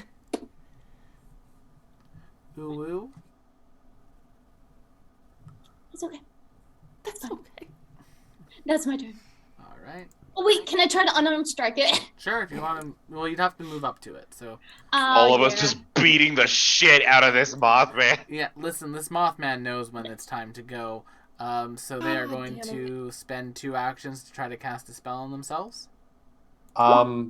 Ulu. It's okay. That's fine. Okay. That's my turn. All right. Oh wait, can I try to unarmed strike it? Sure. If you want to. Well, you'd have to move up to it. So All of us yeah. just beating the shit out of this Mothman. yeah. Listen. This Mothman knows when it's time to go. So they are Ah, going damn to spend 2 actions to try to cast a spell on themselves. I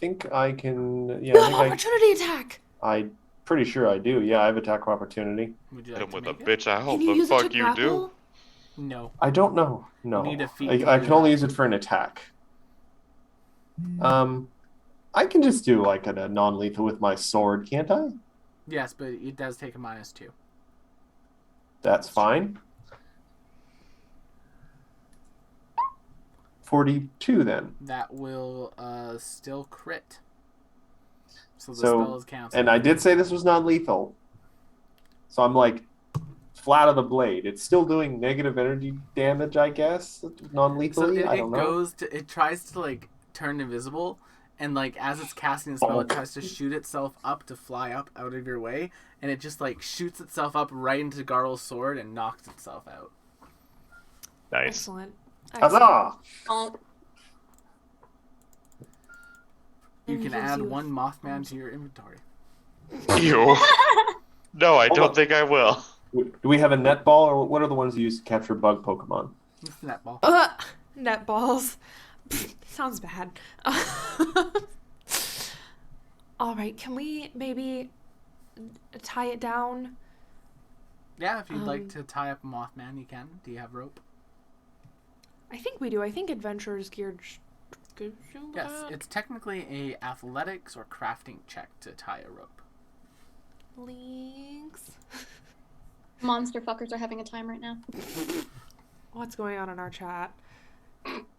think I can. Yeah, You I have think opportunity attack. I'm pretty sure I do. Yeah, I have attack of opportunity. Would you Hit like him to with a make it? bitch. I hope Can you the use fuck it to you grapple? do. No. I don't know. No, need a feat to I do can only that. use it for an attack. I can just do like a non-lethal with my sword, can't I? Yes, but it does take a -2. That's fine. 42 then. That will still crit. So the So- spell is canceled. And I did say this was non-lethal. So I'm like flat of the blade. It's still doing negative energy damage, I guess, non-lethally. So I it don't know. goes to. It tries to like turn invisible, and like as it's casting the spell, it tries to shoot itself up to fly up out of your way, and it just like shoots itself up right into Garl's sword and knocks itself out. Nice. Excellent. Excellent. Huzzah! Bonk. You And can gives add you a 1 Mothman to your inventory. Ew. No, I Hold don't on. think I will. Do we have a net ball, or what are the ones you use to capture bug Pokemon? It's netball. Net balls. Sounds bad. All right, can we maybe tie it down? Yeah, if you'd like Um, to tie up a Mothman, you can. Do you have rope? I think we do. I think Adventurer's geared. Yes, it's technically a athletics or crafting check to tie a rope. Links. Monster fuckers are having a time right now. What's going on in our chat?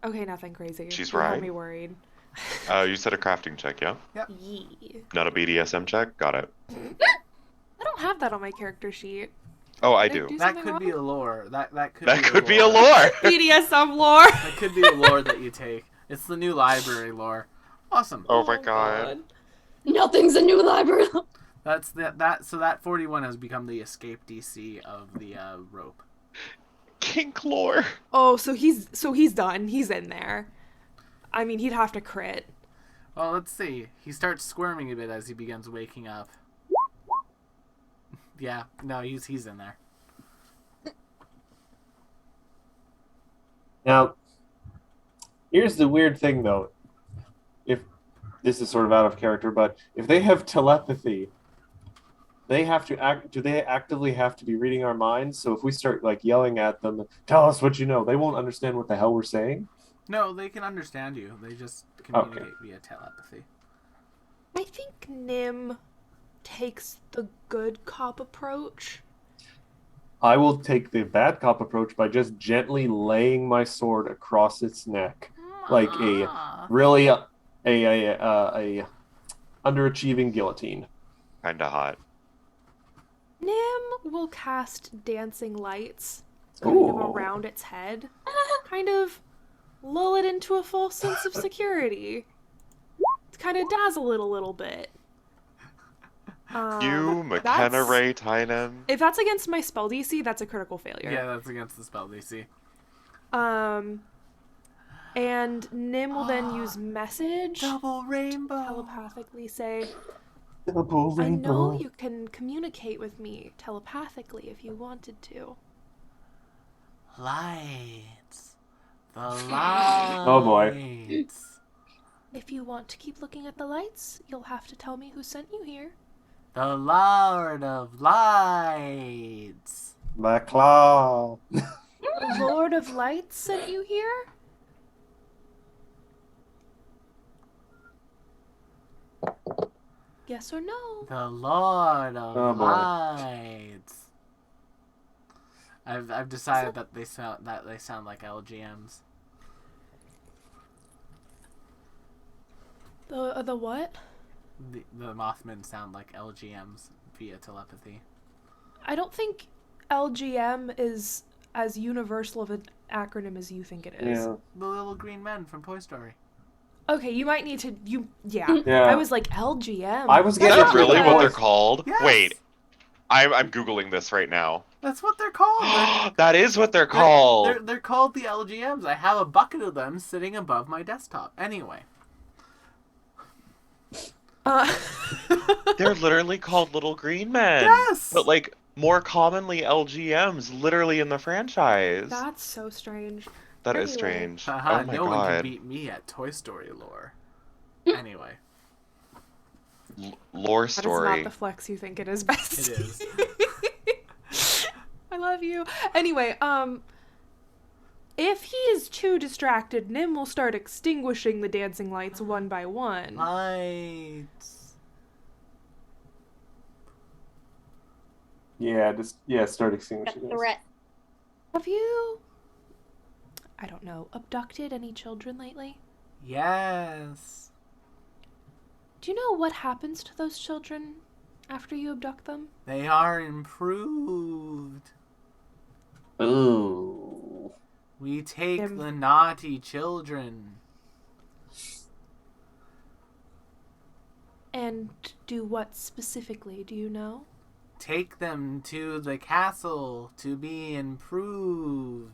Okay, nothing crazy. She's Don't have right. me worried. You said a crafting check, yeah? Yee. Not a BDSM check? Got it. I don't have that on my character sheet. Oh, I Did do. That something could be wrong? a lore. That could That be could a be a lore. lore! BDSM lore. That could be a lore that you take. It's the new library lore. Awesome. Oh my god. Nothing's a new library. That's that. So that 41 has become the escape DC of the rope. Kink lore. Oh, so he's done. He's in there. I mean, he'd have to crit. Well, let's see. He starts squirming a bit as he begins waking up. Yeah, no, he's in there. Now, here's the weird thing, though. If this is sort of out of character, but if they have telepathy, they have to act. Do they actively have to be reading our minds? So if we start like yelling at them, tell us what you know, they won't understand what the hell we're saying. No, they can understand you. They just communicate via telepathy. I think Nim takes the good cop approach. I will take the bad cop approach by just gently laying my sword across its neck, like a really a underachieving guillotine. Kinda hot. Nim will cast dancing lights kind of Ooh. around its head, kind of lull it into a false sense of security. To kind of dazzle it a little bit. You, McKenna that's- Ray Tynan. If that's against my spell DC, that's a critical failure. Yeah, that's against the spell DC. And Nim will then use message, Double rainbow. telepathically say, Double I know rainbow. you can communicate with me telepathically if you wanted to. Lights. The lights. Oh, boy. If you want to keep looking at the lights, you'll have to tell me who sent you here. The Lord of Lights. My claw. The Lord of Lights sent you here? Yes or no? The Lord of Oh, boy. Lights. I've decided that they sound like LGMs. The what? The Mothmen sound like LGMs via telepathy. I don't think LGM is as universal of an acronym as you think it is. Yeah. The little green men from Toy Story. Okay, you might need to yeah. Yeah. I was like LGM. I was Is getting that really what they're voice. called? Yes. Wait, I'm googling this right now. That's what they're called. That is what they're called. They're called the LGMs. I have a bucket of them sitting above my desktop. Anyway. They're literally called Little Green Men. Yes! But like more commonly LGMs, literally in the franchise. That's so strange. That is Anyway. strange. Haha, Oh my no one can god. beat me at Toy Story lore. Anyway, Lore That is story. not the flex you think it is, best. it is. I love you. Anyway, if he is too distracted, Nim will start extinguishing the dancing lights one by one. Lights. Yeah, start A extinguishing this. threat. Have you, I don't know, abducted any children lately? Yes. Do you know what happens to those children after you abduct them? They are improved. Ooh. We take Im- the naughty children. And do what specifically, do you know? Take them to the castle to be improved.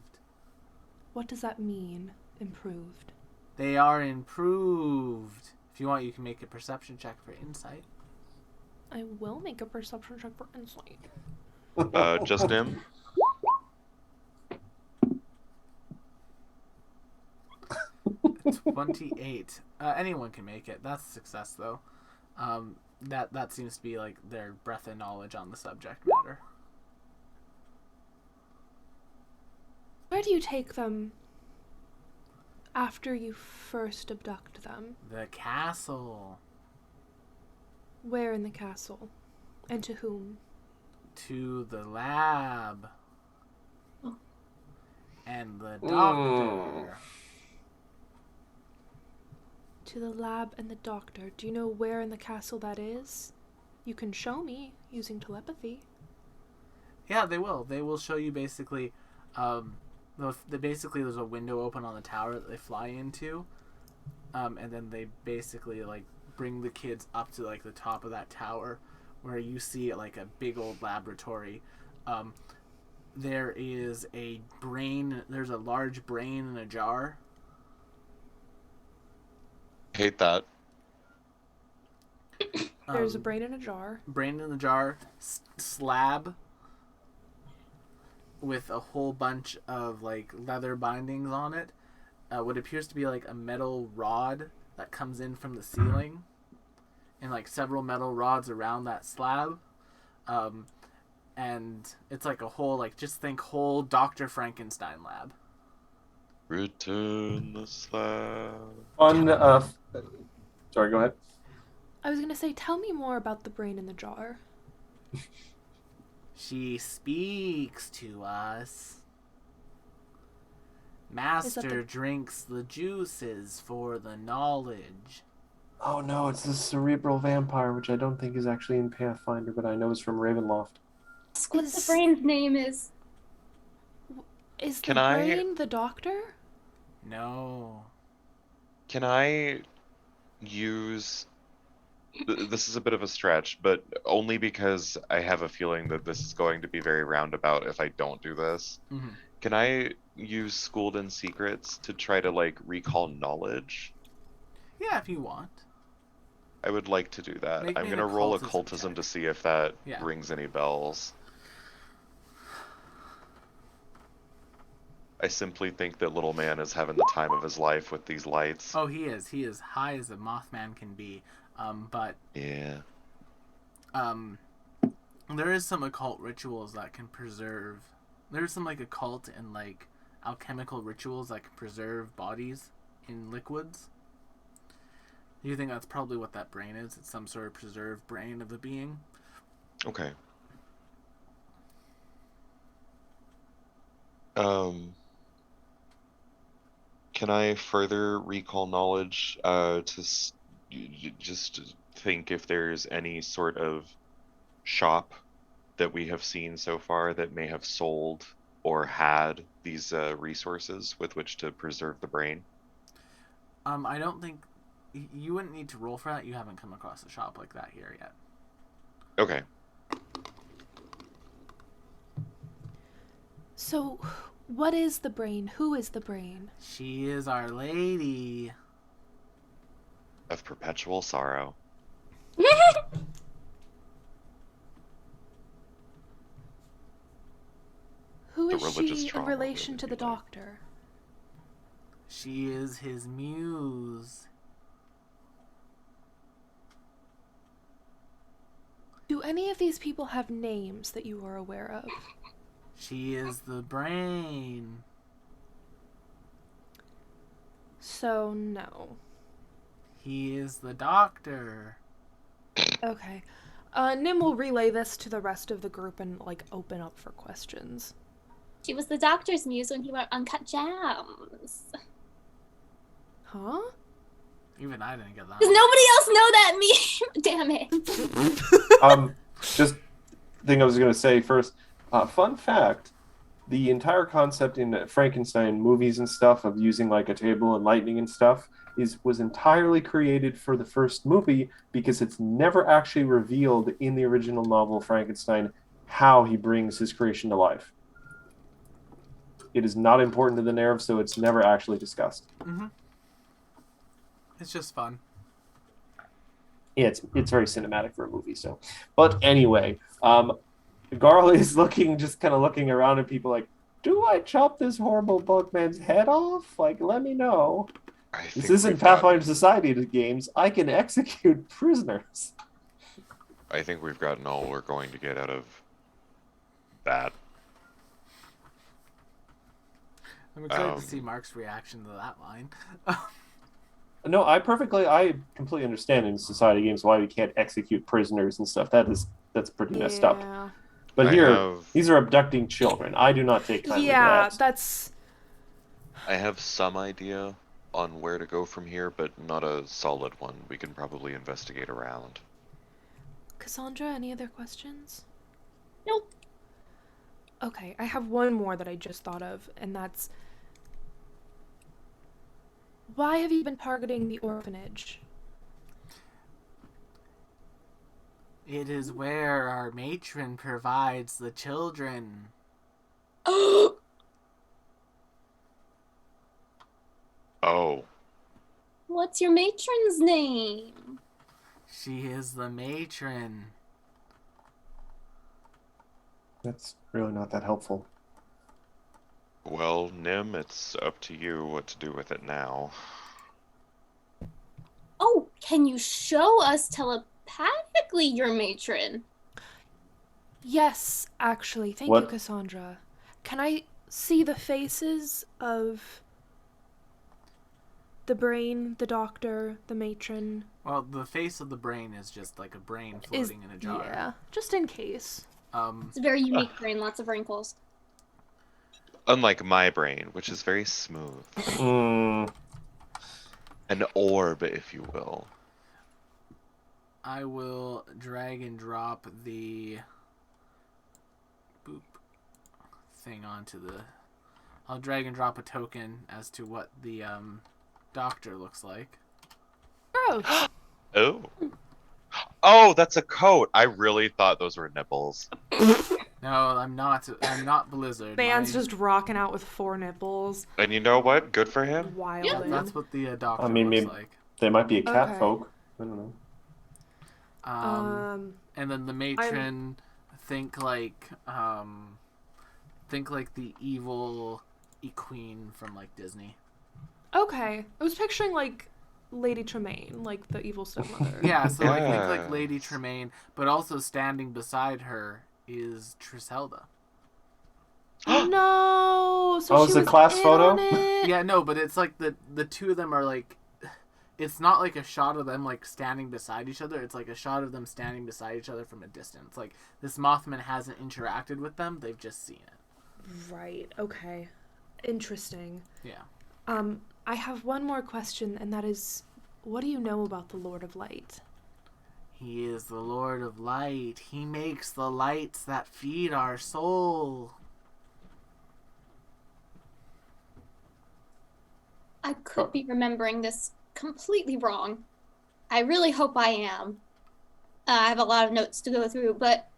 What does that mean, improved? They are improved. If you want, you can make a perception check for insight. I will make a perception check for insight. Just him. 28. Anyone can make it. That's a success, though. That seems to be like their breadth of knowledge on the subject matter. Where do you take them after you first abduct them? The castle. Where in the castle? And to whom? To the lab. And the Mm. doctor. To to the lab and the doctor. Do you know where in the castle that is? You can show me using telepathy. Yeah, they will. They will show you basically. Basically, there's a window open on the tower that they fly into, and then they basically like bring the kids up to like the top of that tower, where you see like a big old laboratory. There is a brain. There's a large brain in a jar. Hate that. There's a brain in a jar. Brain in the jar, slab with a whole bunch of like leather bindings on it. What appears to be like a metal rod that comes in from the ceiling, and like several metal rods around that slab. And it's like a whole, like, just think whole Dr. Frankenstein lab. Return the slab. Sorry, go ahead. I was gonna say, tell me more about the brain in the jar. She speaks to us. Master drinks the juices for the knowledge. Oh no, it's the cerebral vampire, which I don't think is actually in Pathfinder, but I know is from Ravenloft. What the brain's name is. Is the Can I- brain the doctor? No. Can I use... This is a bit of a stretch, but only because I have a feeling that this is going to be very roundabout if I don't do this. Mm-hmm. Can I use Schooled in Secrets to try to, like, recall knowledge? Yeah, if you want. I would like to do that. Make I'm me an gonna roll occultism occultism check. to see if that Yeah. rings any bells. I simply think that little man is having the time of his life with these lights. Oh, he is. He is high as a Mothman can be. But Yeah. there is some occult rituals that can preserve. There's some like occult and like alchemical rituals that can preserve bodies in liquids. Do you think that's probably what that brain is? It's some sort of preserved brain of the being. Okay. Can I further recall knowledge just to think if there's any sort of shop that we have seen so far that may have sold or had these resources with which to preserve the brain? I don't think you wouldn't need to roll for that. You haven't come across a shop like that here yet. Okay. So, what is the brain? Who is the brain? She is Our Lady. Of perpetual sorrow. Who The is religious she in trauma relation really to the be like- doctor? She is his muse. Do any of these people have names that you are aware of? She is the brain. So, no. He is the doctor. Okay. Nim will relay this to the rest of the group and, like, open up for questions. She was the doctor's muse when he wore Uncut Gems. Huh? Even I didn't get that. Does nobody else know that meme? Damn it. Just thing I was going to say first. Fun fact: the entire concept in Frankenstein movies and stuff of using like a table and lightning and stuff was entirely created for the first movie because it's never actually revealed in the original novel Frankenstein how he brings his creation to life. It is not important to the narrative, so it's never actually discussed. Mm-hmm. It's just fun. Yeah, it's very cinematic for a movie. So, but anyway, Garl is just kind of looking around at people like, "Do I chop this horrible bugman's head off? Like, let me know. This isn't Pathfinder Society games. I can execute prisoners." I think we've gotten all we're going to get out of that. I'm excited to see Mark's reaction to that line. No, I completely understand in society games why we can't execute prisoners and stuff. That's pretty messed up. Yeah. But I these are abducting children. I do not take kindly to Yeah, that. that's... have some idea on where to go from here, but not a solid one. We can probably investigate around. Cassandra, any other questions? Nope. Okay, I have one more that I just thought of, and that's... Why have you been targeting the orphanage? It is where our matron provides the children. Oh. What's your matron's name? She is the matron. That's really not that helpful. Well, Nim, it's up to you what to do with it now. Oh, can you show us telepathically your matron? Yes, actually. Thank you, What? Cassandra. Can I see the faces of the brain, the doctor, the matron? Well, the face of the brain is just like a brain floating in a jar. Yeah, just in case. It's a very unique brain, lots of wrinkles. Unlike my brain, which is very smooth. Mm, An orb, if you will. I will drag and drop the boop thing onto the... I'll drag and drop a token as to what the doctor looks like. Gross. Oh. Oh, that's a coat. I really thought those were nipples. No, I'm not. I'm not Blizzard. Man's My- just rocking out with 4 nipples. And you know what? Good for him. Wild. Yeah, That's what the doctor I mean, looks maybe- like. they might be a cat Okay. folk. I don't know. And then the matron, think like the evil queen from like Disney. Okay. I was picturing like Lady Tremaine, like the evil stepmother. Yeah, so like think like Yes. Lady Tremaine, but also standing beside her is Triselda. No. So Oh, she it's a was class in photo? on it. Yeah, no, but it's like the two of them are like, it's not like a shot of them like standing beside each other. It's like a shot of them standing beside each other from a distance. Like this Mothman hasn't interacted with them; they've just seen it. Right. Okay. Interesting. Yeah. I have one more question, and that is, what do you know about the Lord of Light? He is the Lord of Light. He makes the lights that feed our soul. I could be remembering this completely wrong. I really hope I am. I have a lot of notes to go through, but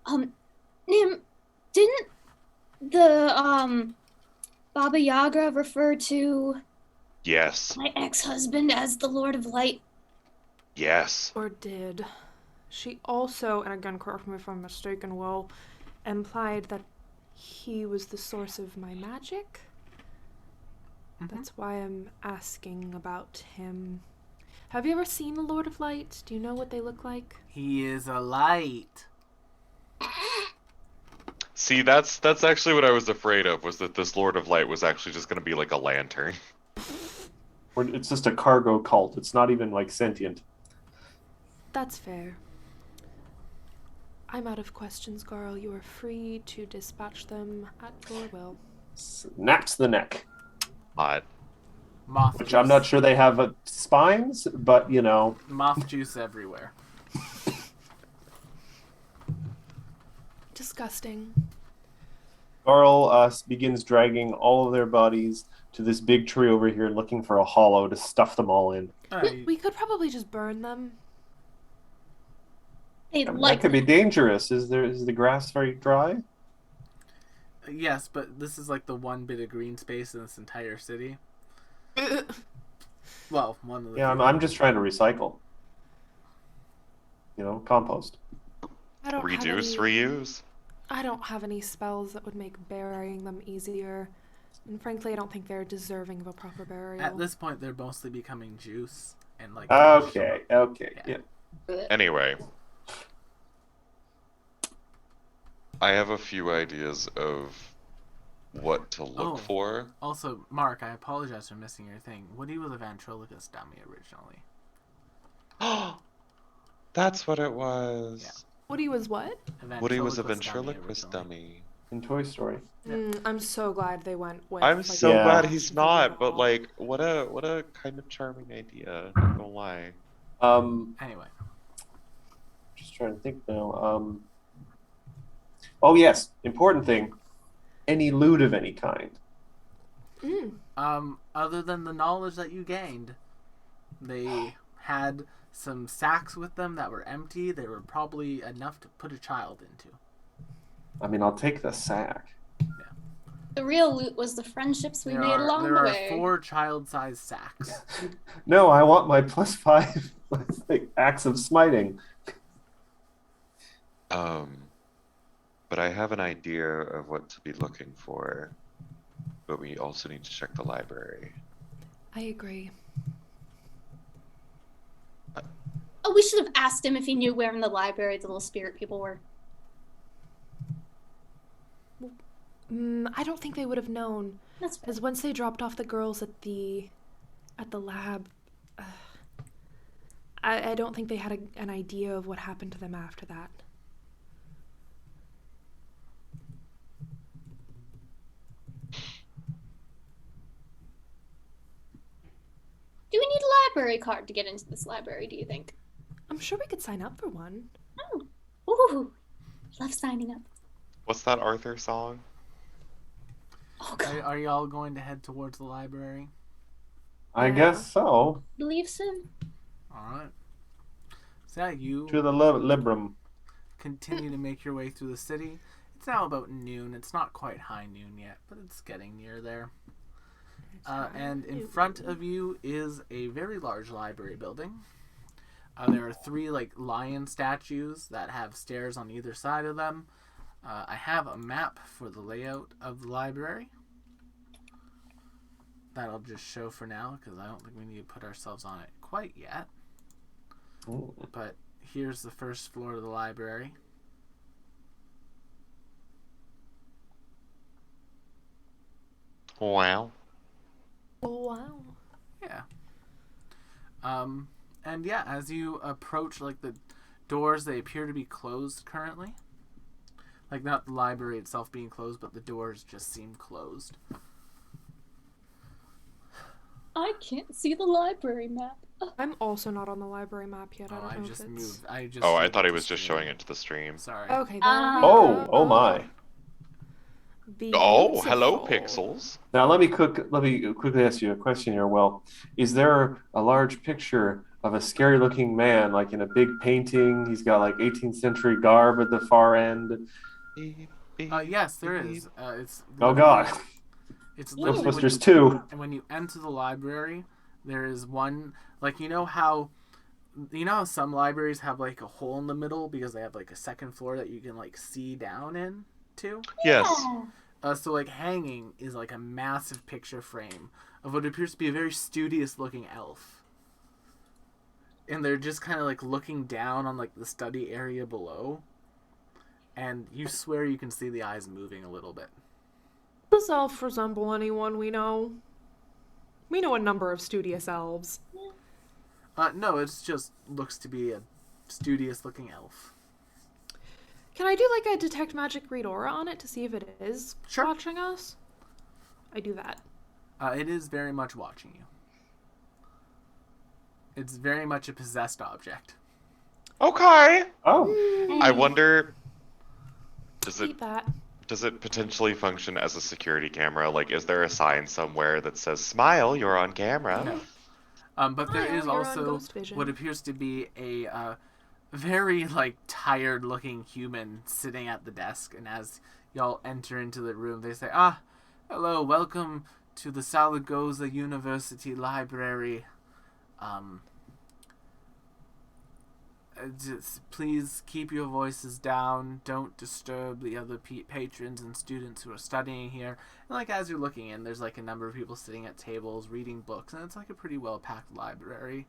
Nim, didn't the Baba Yaga refer to Yes. my ex-husband as the Lord of Light? Yes. Or did? She also, and again, correct me if I'm mistaken, Will, implied that he was the source of my magic? That's why I'm asking about him. Have you ever seen the Lord of Light? Do you know what they look like? He is a light. See, that's actually what I was afraid of, was that this Lord of Light was actually just gonna be like a lantern. Or it's just a cargo cult. It's not even like sentient. That's fair. I'm out of questions, Garl. You are free to dispatch them at your will. Snaps the neck. Hot. Moth Which juice. I'm not sure they have spines, but you know. Moth juice everywhere. Disgusting. Carl begins dragging all of their bodies to this big tree over here, looking for a hollow to stuff them all in. We could probably just burn them. They'd I mean, like that could be dangerous. Is the grass very dry? Yes, but this is like the one bit of green space in this entire city. Well, one of the. Yeah, few. I'm just trying to recycle. You know, compost. I don't have Reduce, any, reuse. I don't have any spells that would make burying them easier. And frankly, I don't think they're deserving of a proper burial. At this point, they're mostly becoming juice and like. Okay, okay. Yeah. Yeah. Anyway. I have a few ideas of what to look Oh. for. Also, Mark, I apologize for missing your thing. Woody was a ventriloquist dummy originally. That's what it was. Yeah. Woody was what? A Woody was a ventriloquist ventriloquist originally. dummy. in Toy Story. I'm so glad they went with. I'm like, so Yeah. glad the he's Russian not, but doll. like, what a kind of charming idea. Not gonna lie. Anyway, Just trying to think now. Oh yes, important thing. Any loot of any kind. other than the knowledge that you gained, they had some sacks with them that were empty. They were probably enough to put a child into. I mean, I'll take the sack. The real loot was the friendships we made along there the are way. 4 child-sized sacks. No, I want my +5 like, acts of smiting. But I have an idea of what to be looking for. But we also need to check the library. I agree. Oh, we should have asked him if he knew where in the library the little spirit people were. I don't think they would have known, That's fair. because once they dropped off the girls at the lab, I don't think they had an idea of what happened to them after that. Do we need a library card to get into this library, do you think? I'm sure we could sign up for one. Oh, ooh, love signing up. What's that Arthur song? Oh, God. Are y'all going to head towards the library? I Yeah. guess so. Believes him. Alright. So yeah, you To the Librum. continue to make your way through the city. It's now about noon. It's not quite high noon yet, but it's getting near there. And in front of you is a very large library building. There are 3 like lion statues that have stairs on either side of them. I have a map for the layout of the library. That'll just show for now because I don't think we need to put ourselves on it quite yet. Ooh. But here's the first floor of the library. Wow. Oh, wow. Yeah. And yeah, as you approach like the doors, they appear to be closed currently. Like not the library itself being closed, but the doors just seem closed. I can't see the library map. I'm also not on the library map yet. I Oh, don't I know just if it's... moved. I just. Oh, I moved thought he the was just screen. showing it to the stream. Sorry. Okay, there Ah. we Oh, go. oh my. Oh, hello, Beautiful. Pixels. Now let me quickly ask you a question here. Well, is there a large picture of a scary-looking man, like in a big painting? He's got like 18th century garb at the far end. Yes, there is. It's. Oh God, It's literally when Ghostbusters 2. and when you enter the library, there is one like you know how some libraries have like a hole in the middle because they have like a second floor that you can like see down in too. Yes. So like hanging is like a massive picture frame of what appears to be a very studious looking elf. And they're just kind of like looking down on like the study area below. And you swear you can see the eyes moving a little bit. Does elf resemble anyone we know? We know a number of studious elves. No, it's just looks to be a studious looking elf. Can I do like a detect magic read aura on it to see if it is Sure. watching us? I do that. It is very much watching you. It's very much a possessed object. Okay. Oh, I wonder, does it Keep that. does it potentially function as a security camera? Like, is there a sign somewhere that says "Smile, you're on camera"? No. But there Smile, is you're on also Ghost Vision. what appears to be a very like tired looking human sitting at the desk, and as y'all enter into the room they say, hello, welcome to the Zaragoza University Library. Just please keep your voices down, don't disturb the other patrons and students who are studying here. And like as you're looking in, there's like a number of people sitting at tables reading books, and it's like a pretty well packed library.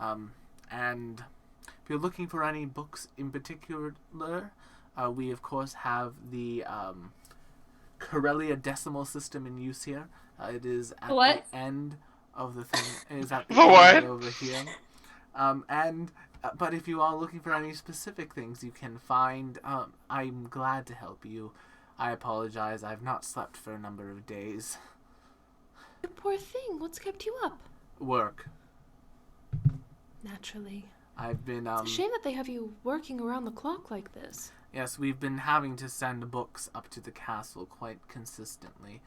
And if you're looking for any books in particular, we of course have the Corellia decimal system in use here. It is at What? the end of the thing. It is at the The end what? over here. But if you are looking for any specific things, you can find. I'm glad to help you. I apologize. I've not slept for a number of days. You poor thing. What's kept you up? Work. Naturally. I've been, It's a shame that they have you working around the clock like this. Yes, we've been having to send books up to the castle quite consistently.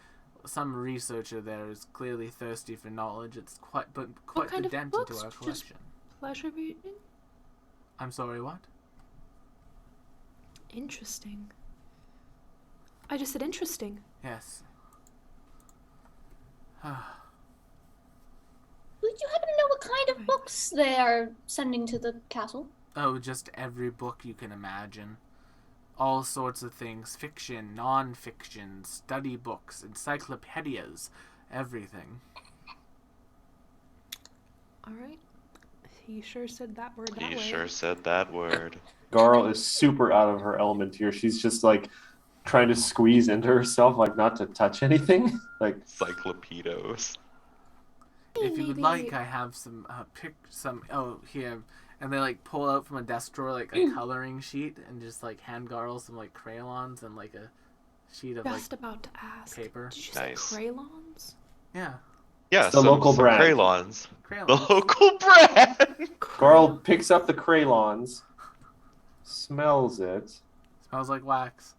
Some researcher there is clearly thirsty for knowledge. It's quite kind the of dent books? into our Just- collection. Pleasure reading? I'm sorry, what? Interesting. I just said interesting. Yes. Would you happen to know what kind of books they are sending to the castle? Oh, just every book you can imagine. All sorts of things. Fiction, non-fiction, study books, encyclopedias, everything. Alright. He sure said that word that He way. sure said that word. Garl is super out of her element here. She's just like trying to squeeze into herself, like not to touch anything. Like, Encyclopedos. If you would Maybe- like, I have some oh, here. And they like pull out from a desk drawer like a coloring sheet and just like hand Garl some like crayons and like a sheet of like Just about to ask. paper. Did you Nice. say crayons? Yeah, Yeah, It's the local some brand. crayons. crayons. The local brand! Garl picks up the crayons, smells it. Smells like wax.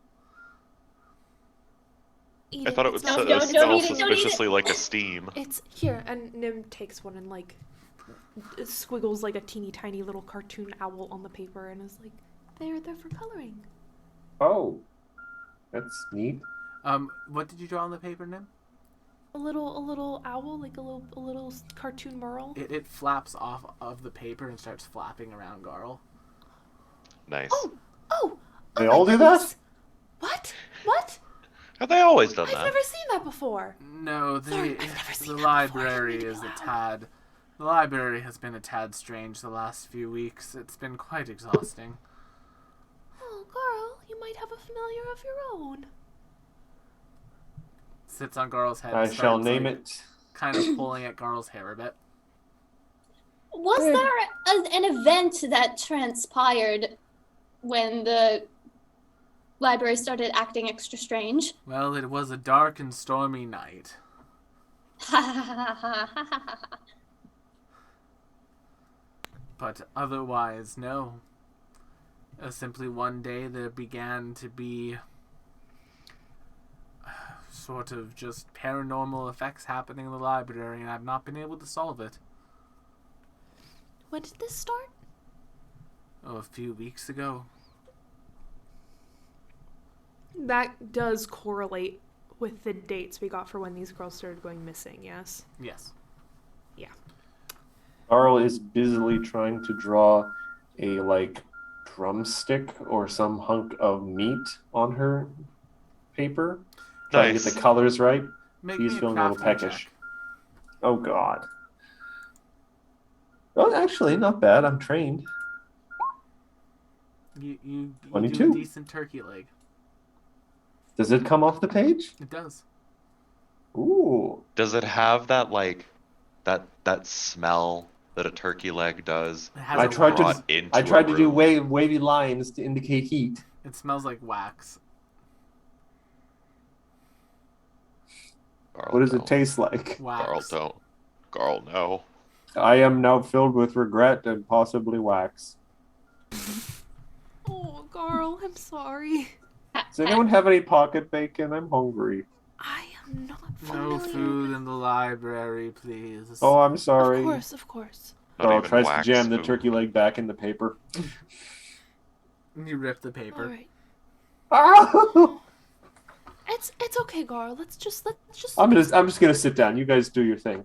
Eat I thought it would smells Don't- good. don't smell eat it, don't eat it. suspiciously like a steam. It's here, and Nim takes one and like squiggles like a teeny tiny little cartoon owl on the paper and is like, they're for coloring. Oh, that's neat. What did you draw on the paper, Nim? A little owl, like a little cartoon merle. It flaps off of the paper and starts flapping around Garl. Nice. Oh, They my all do goodness. What? Have they always done I've that? never seen that before. No, Sorry, I've never seen the that before. library I didn't is mean a to be loud. tad. The library has been a tad strange the last few weeks. It's been quite exhausting. Oh, girl, you might have a familiar of your own. Sits on Garl's head. I and shall starts, name like, it. Kind of pulling at Garl's hair a bit. Was there an event that transpired when the library started acting extra strange? Well, it was a dark and stormy night. But otherwise, no. Simply one day there began to be sort of just paranormal effects happening in the library, and I've not been able to solve it. When did this start? Oh, a few weeks ago. That does correlate with the dates we got for when these girls started going missing, yes? Yes. Garl is busily trying to draw a like drumstick or some hunk of meat on her paper. Trying to Nice. get the colors right. Make He's me a feeling a little crafting peckish. check. Oh god. Oh, actually, not bad. I'm trained. You do 22. a decent turkey leg. Does it come off the page? It does. Ooh. Does it have that like that smell that a turkey leg does? It has I a tried to- wax. Brought into I tried a to do room? wavy lines to indicate heat. It smells like wax. Garl, What does don't. it taste like? Wax. Garl, don't. Garl, no. I am now filled with regret and possibly wax. Oh, Garl, I'm sorry. Does anyone have any pocket bacon? I'm hungry. I am not No familiar food with- in the library, please. Oh, I'm sorry. Of course. Not Garl even tries to wax jam the food. turkey leg back in the paper. You rip the paper. All right. Ah! It's okay, Garl. Let's just. I'm just gonna sit down. You guys do your thing.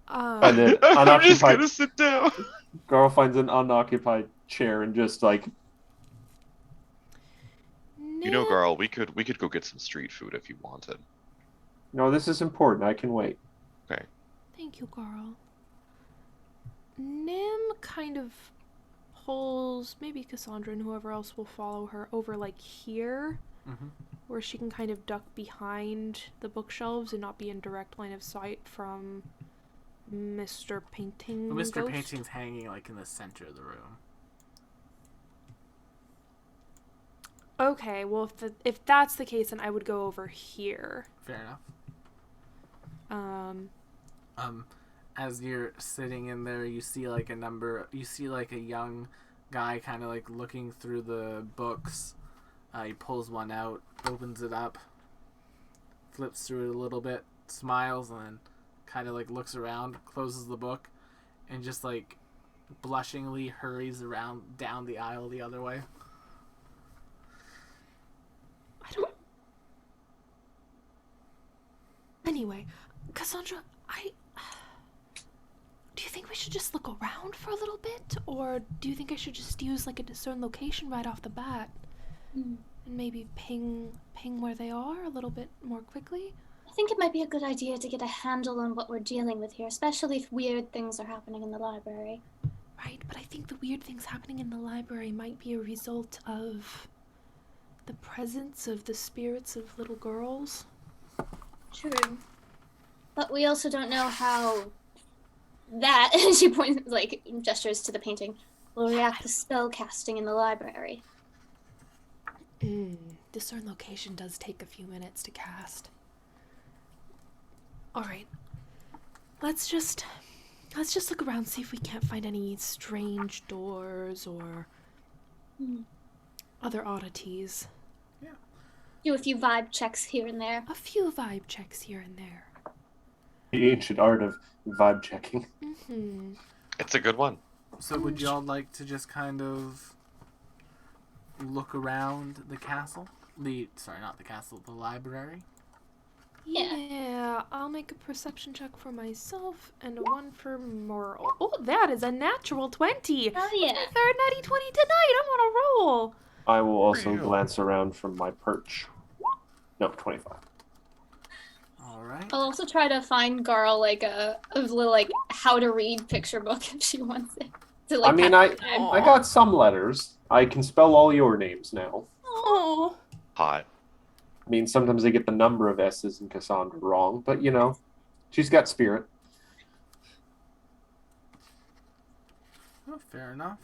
And then I'm just unoccupied. gonna sit down. Garl finds an unoccupied chair and just like, You know, Garl, we could go get some street food if you wanted. no, this is important. I can wait. Thank you, Garl. Nim kind of pulls maybe Cassandra and whoever else will follow her over like here, Mhm. where she can kind of duck behind the bookshelves and not be in direct line of sight from Mr. Painting. Well, Mr. Ghost. Painting's hanging like in the center of the room. Okay, well, if that's the case, then I would go over here. Fair enough. Um, As you're sitting in there, you see like a young guy kind of like looking through the books. He pulls one out, opens it up, flips through it a little bit, smiles, and then kind of like looks around, closes the book, and just like blushingly hurries around down the aisle the other way. I don't. Anyway, Cassandra, do you think we should just look around for a little bit, or do you think I should just use like a discern location right off the bat, and maybe ping where they are a little bit more quickly? I think it might be a good idea to get a handle on what we're dealing with here, especially if weird things are happening in the library. Right, but I think the weird things happening in the library might be a result of the presence of the spirits of little girls. True. But we also don't know how that, she points, like, gestures to the painting, will react to spell casting in the library. Discern location does take a few minutes to cast. Alright. Let's just look around, see if we can't find any strange doors or other oddities. Do a few vibe checks here and there. A few vibe checks here and there. The ancient art of vibe checking. It's a good one. So would y'all like to just kind of look around the castle? Not the castle, the library? Yeah. I'll make a perception check for myself and one for Merle. Oh, that is a natural 20. Oh yeah. My third natty 20 tonight. I'm on a roll. I will also Real. glance around from my perch. No, 25. Alright. I'll also try to find Garl like a little like how to read picture book if she wants it. To, like, I mean, pass the I time. got some letters. I can spell all your names now. Oh. Hot. I mean, sometimes I get the number of S's in Cassandra wrong, but you know, she's got spirit. Oh, fair enough.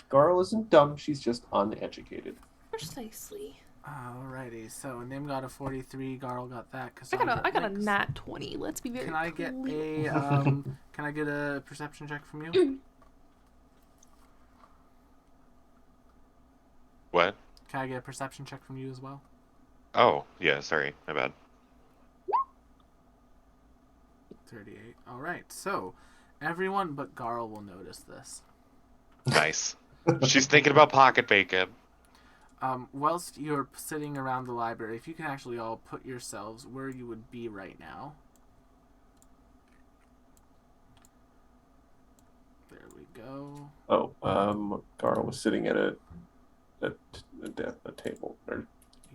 Garl isn't dumb, she's just uneducated. Precisely. Alrighty, so Nim got a 43, Garl got that. I got a Nyx. nat 20. Let's be very Can I get clear. can I get a perception check from you? What? Can I get a perception check from you as well? Oh, yeah, sorry. My bad. 38. Alright, so everyone but Garl will notice this. Nice. She's thinking about pocket bacon. Whilst you're sitting around the library, if you can actually all put yourselves where you would be right now. There we go. Oh, Garl was sitting at a table, or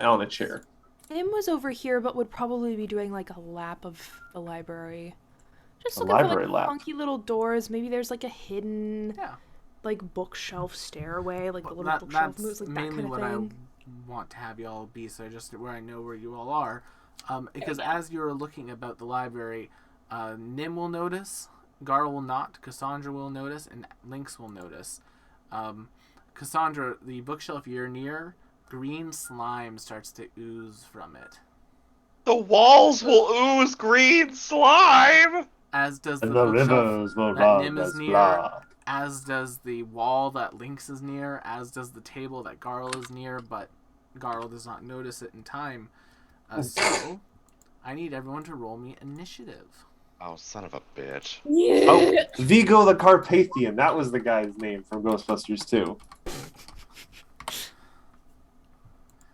on a chair. Nim was over here, but would probably be doing like a lap of the library. Just A looking for library like lap. funky little doors. Maybe there's like a hidden Yeah. like bookshelf stairway, like the Well, little bookshelf that's moves, like that mainly kind of what thing. I want to have y'all be, so just where I know where you all are. Because as you're looking about the library, Nim will notice, Garl will not, Cassandra will notice, and Lynx will notice. Cassandra, the bookshelf you're near, green slime starts to ooze from it. The walls will ooze green slime! As does the And the bookshelf rivers will that run Nim is as near, blood. as does the wall that Lynx is near, as does the table that Garl is near, but Garl does not notice it in time. So, I need everyone to roll me initiative. Oh, son of a bitch. Oh, Vigo the Carpathian. That was the guy's name from Ghostbusters 2.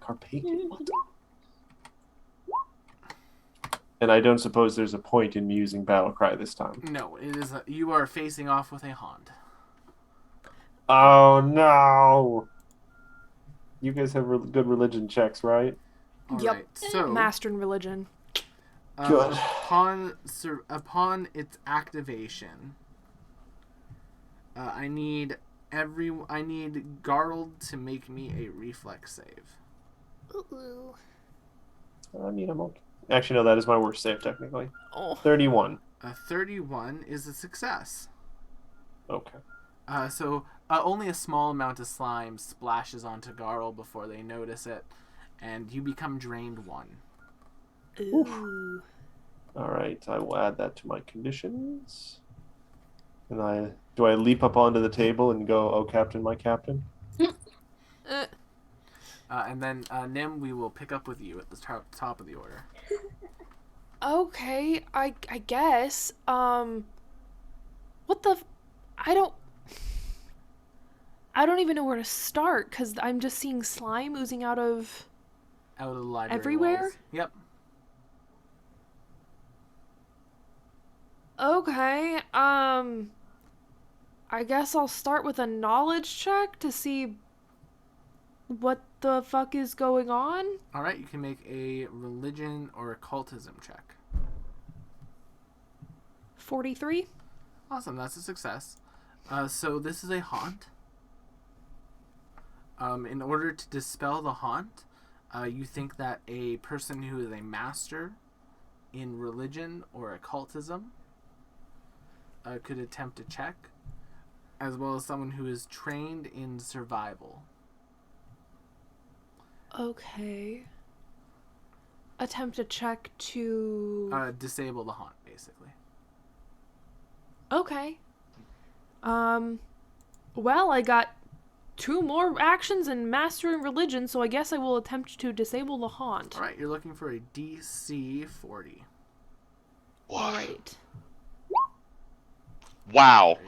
Carpathian? What? And I don't suppose there's a point in me using Battlecry this time. No, it is. You are facing off with a Hond. Oh no! You guys have good religion checks, right? All Yep. right, so Master in religion. Good. upon its activation, I need Garl to make me a reflex save. Ooh. I mean, I'm okay. Actually, no, that is my worst save, technically. Oh. 31. A 31 is a success. Okay. So Only a small amount of slime splashes onto Garl before they notice it, and you become drained 1. Ooh. All right, I will add that to my conditions. And do I leap up onto the table and go, "Oh, Captain, my Captain"? And then, Nim, we will pick up with you at the top of the order. Okay, I guess. What the? I don't even know where to start because I'm just seeing slime oozing out of. Out of the library Everywhere? walls. Yep. Okay, I guess I'll start with a knowledge check to see what the fuck is going on. All right, you can make a religion or occultism check. 43. Awesome, that's a success. So this is a haunt. In order to dispel the haunt, you think that a person who is a master in religion or occultism could attempt a check, as well as someone who is trained in survival. Okay. Attempt a check to. Disable the haunt, basically. Okay. Well, I got 2 more actions in mastering religion, so I guess I will attempt to disable the haunt. All right, you're looking for a DC 40. All right. Wow.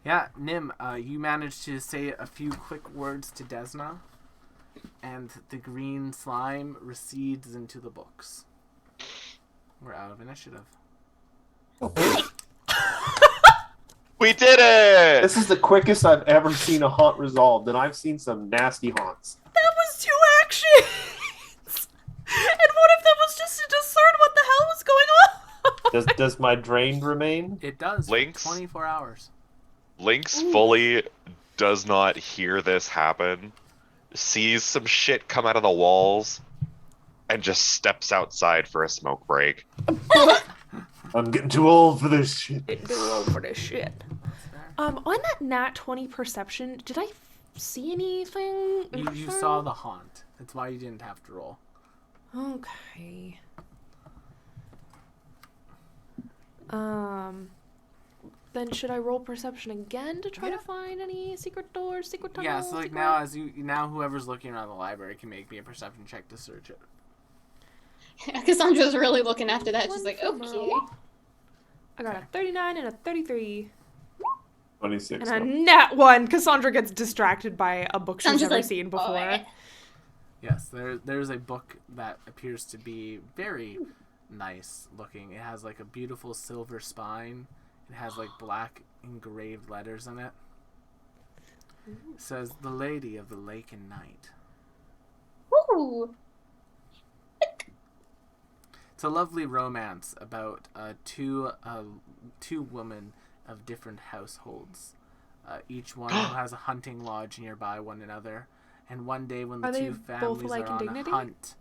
Yeah, Nim, you managed to say a few quick words to Desna, and the green slime recedes into the books. We're out of initiative. We did it! This is the quickest I've ever seen a haunt resolved, and I've seen some nasty haunts. That was 2 actions! And what if that was just to discern what the hell was going on? Does my drain remain? It does. For Lynx? 24 hours. Lynx fully does not hear this happen, sees some shit come out of the walls, and just steps outside for a smoke break. I'm getting too old for this shit. For this shit. On that nat 20 perception, did I see anything? You saw the haunt. That's why you didn't have to roll. Okay. Then should I roll perception again to try to find any secret doors, secret tunnels? Yeah, so like now whoever's looking around the library can make me a perception check to search it. Cassandra's really looking after that. She's like, One for okay. Merle. I got a 39 and a 33. 26. And a nat 1. Cassandra gets distracted by a book she's Cassandra's never like, seen before. "Oh." Yes, there's a book that appears to be very nice looking. It has like a beautiful silver spine. It has like black engraved letters in it. It says, "The Lady of the Lake and Night." Ooh. It's a lovely romance about two women of different households, each one who has a hunting lodge nearby one another. And one day when the Are they two both families alike are in on dignity? the hunt,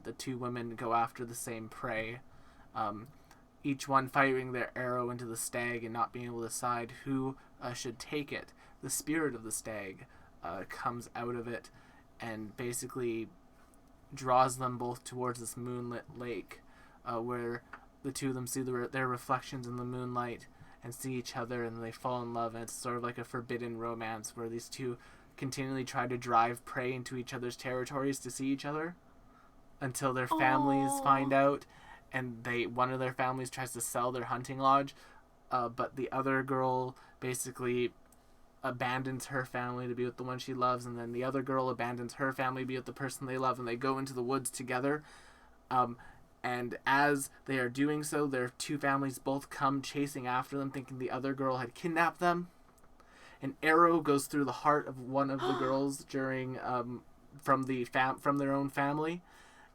the two women go after the same prey, each one firing their arrow into the stag and not being able to decide who should take it. The spirit of the stag comes out of it and basically draws them both towards this moonlit lake, where the two of them see their reflections in the moonlight and see each other, and they fall in love. And it's sort of like a forbidden romance where these two continually try to drive prey into each other's territories to see each other until their families find out, and one of their families tries to sell their hunting lodge, but the other girl basically abandons her family to be with the one she loves, and then the other girl abandons her family to be with the person they love, and they go into the woods together. And as they are doing so, their two families both come chasing after them, thinking the other girl had kidnapped them. An arrow goes through the heart of one of the girls during from their own family,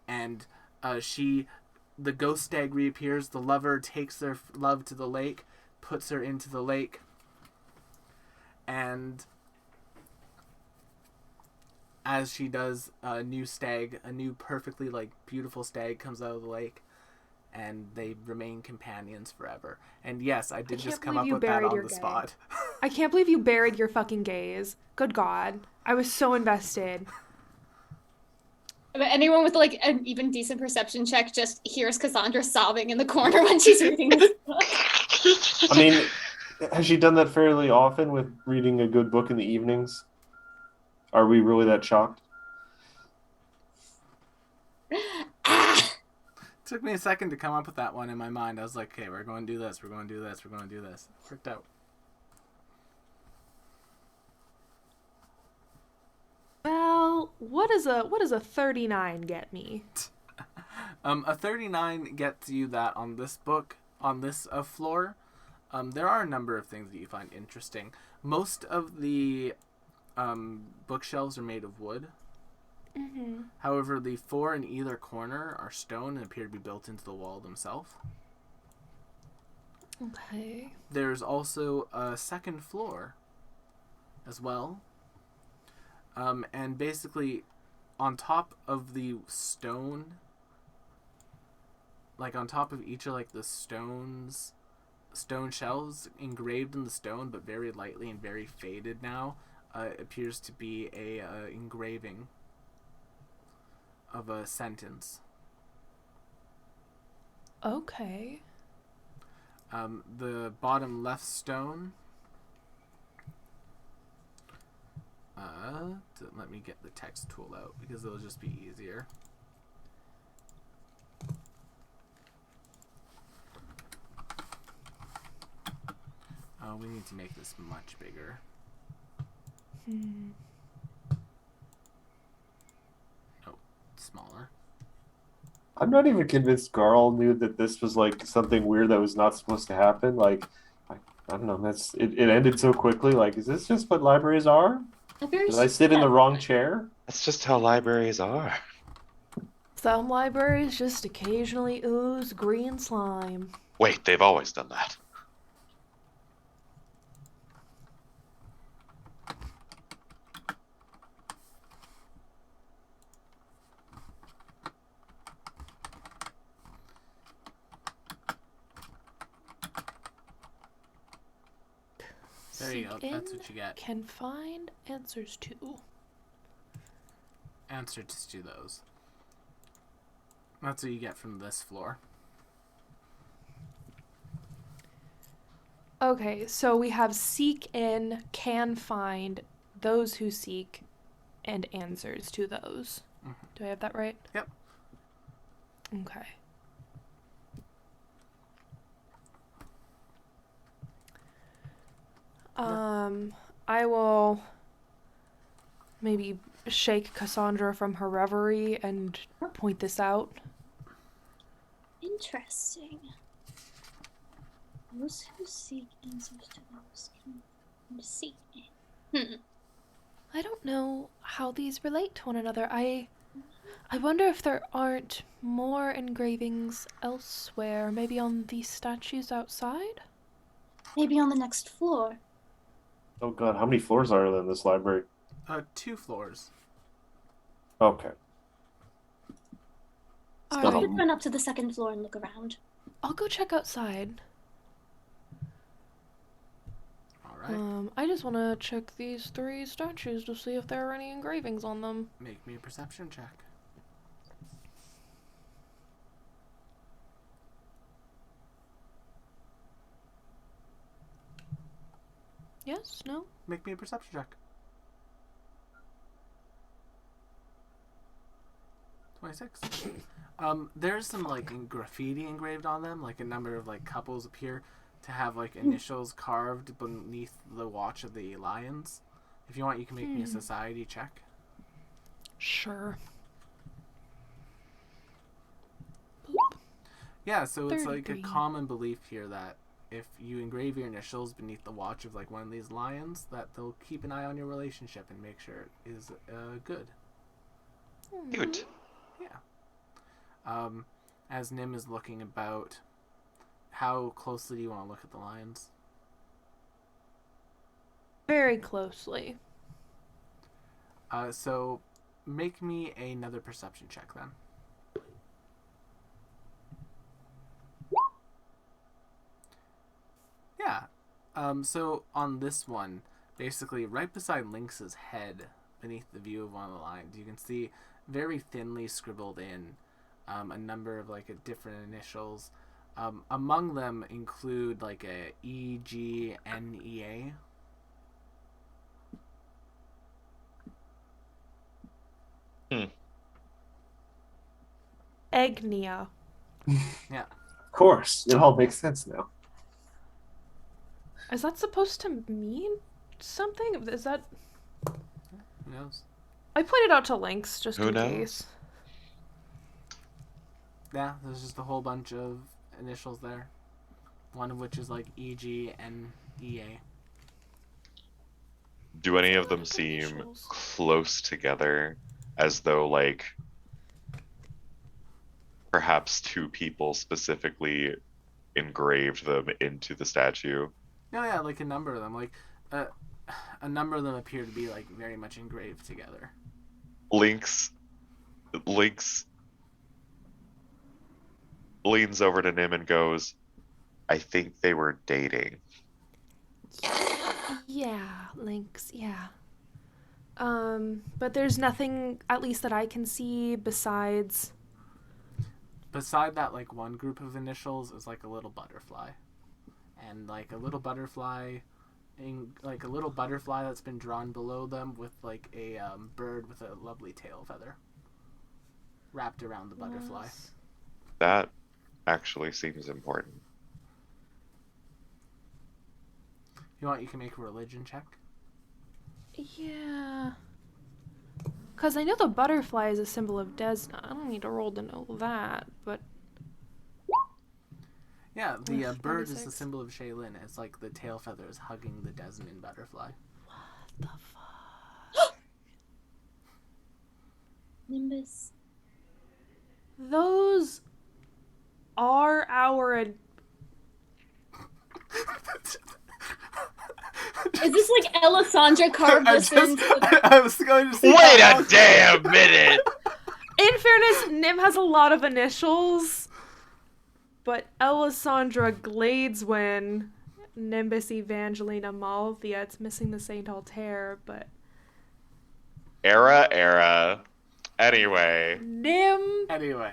and the ghost stag reappears. The lover takes their love to the lake, puts her into the lake, and as she does, a new perfectly beautiful stag comes out of the lake, and they remain companions forever. And yes, I did can't just come believe up you with that buried on your the gay. spot. I can't believe you buried your fucking gays. Good God. I was so invested. But anyone with like an even decent perception check just hears Cassandra sobbing in the corner when she's reading this book. I mean, has she done that fairly often with reading a good book in the evenings? Are we really that shocked? Ah! Took me a second to come up with that one in my mind. I was like, okay, we're going to do this, we're going to do this, we're going to do this. Worked out. Well, what does a 39 get me? A 39 gets you that on this book, on this floor. There are a number of things that you find interesting. Most of the bookshelves are made of wood. Mm-hmm. However, the 4 in either corner are stone and appear to be built into the wall themselves. Okay. There's also a second floor as well. And basically, on top of the stone, like on top of each of like the stone shells engraved in the stone, but very lightly and very faded now, appears to be a engraving of a sentence. Okay. The bottom left stone. Let me get the text tool out because it'll just be easier. We need to make this much bigger. Oh, smaller. I'm not even convinced Garl knew that this was like something weird that was not supposed to happen. Like, I don't know. It ended so quickly. Like, is this just what libraries are? Did I sit in the wrong chair? That's just how libraries are. Some libraries just occasionally ooze green slime. Wait, they've always done that. There you go. Seek That's in, what you get. can find answers to. Answers to those. That's what you get from this floor. Okay, so we have seek in, can find, those who seek, and answers to those. Mhm. Do I have that right? Yep. Okay. I will maybe shake Cassandra from her reverie and point this out. Interesting. Those who seek answers to those can seek. I don't know how these relate to one another. I wonder if there aren't more engravings elsewhere, maybe on these statues outside? Maybe on the next floor. Oh god, how many floors are there in this library? 2 floors. Okay. All not right, a- Let's run up to the second floor and look around. I'll go check outside. Alright. I just want to check these 3 statues to see if there are any engravings on them. Make me a perception check. Yes? No? Make me a perception check. 26. There's some like graffiti engraved on them, like a number of like couples appear to have like initials carved beneath the watch of the lions. If you want, you can make me a society check. Sure. Yeah, so it's like a 33. common belief here that if you engrave your initials beneath the watch of like one of these lions, that they'll keep an eye on your relationship and make sure it is good. Cute. As Nim is looking about, how closely do you want to look at the lions? Very closely. So make me another perception check then. So on this one, basically right beside Lynx's head, beneath the view of one of the lines, you can see very thinly scribbled in a number of like different initials. Among them include like a E, G, N, E, A. Egnia. Yeah. Of course, it all makes sense now. Is that supposed to mean something? Is that... Who knows? I pointed out to Lynx just Who in knows? case. Yeah, there's just a whole bunch of initials there. One of which is like E, G, N, E, A. Do any That's of a them lot of seem initials. close together, as though like perhaps two people specifically engraved them into the statue? No, yeah, like a number of them. Like, a number of them appear to be like very much engraved together. Lynx leans over to Nim and goes, I think they were dating. Yeah, Lynx, yeah. But there's nothing, at least that I can see, besides... Beside that, like one group of initials is like a little butterfly, and like a little butterfly, like a little butterfly that's been drawn below them with like a bird with a lovely tail feather wrapped around the butterfly. That actually seems important. You want? You can make a religion check. Yeah. Because I know the butterfly is a symbol of Desna. I don't need to roll to know that, but... Yeah, the Ugh, bird is the 96. symbol of Shaylin. It's like the tail feather is hugging the Desmond butterfly. The fuck? Nimbus. Those are our... Is this like Elisandra carved this into the... I was going to say. Wait a damn minute! In fairness, Nim has a lot of initials, but Elisandra Gladeswin, Nimbus Evangelina Malthea, it's missing the Saint Altair, but Era. Anyway, Nim Anyway,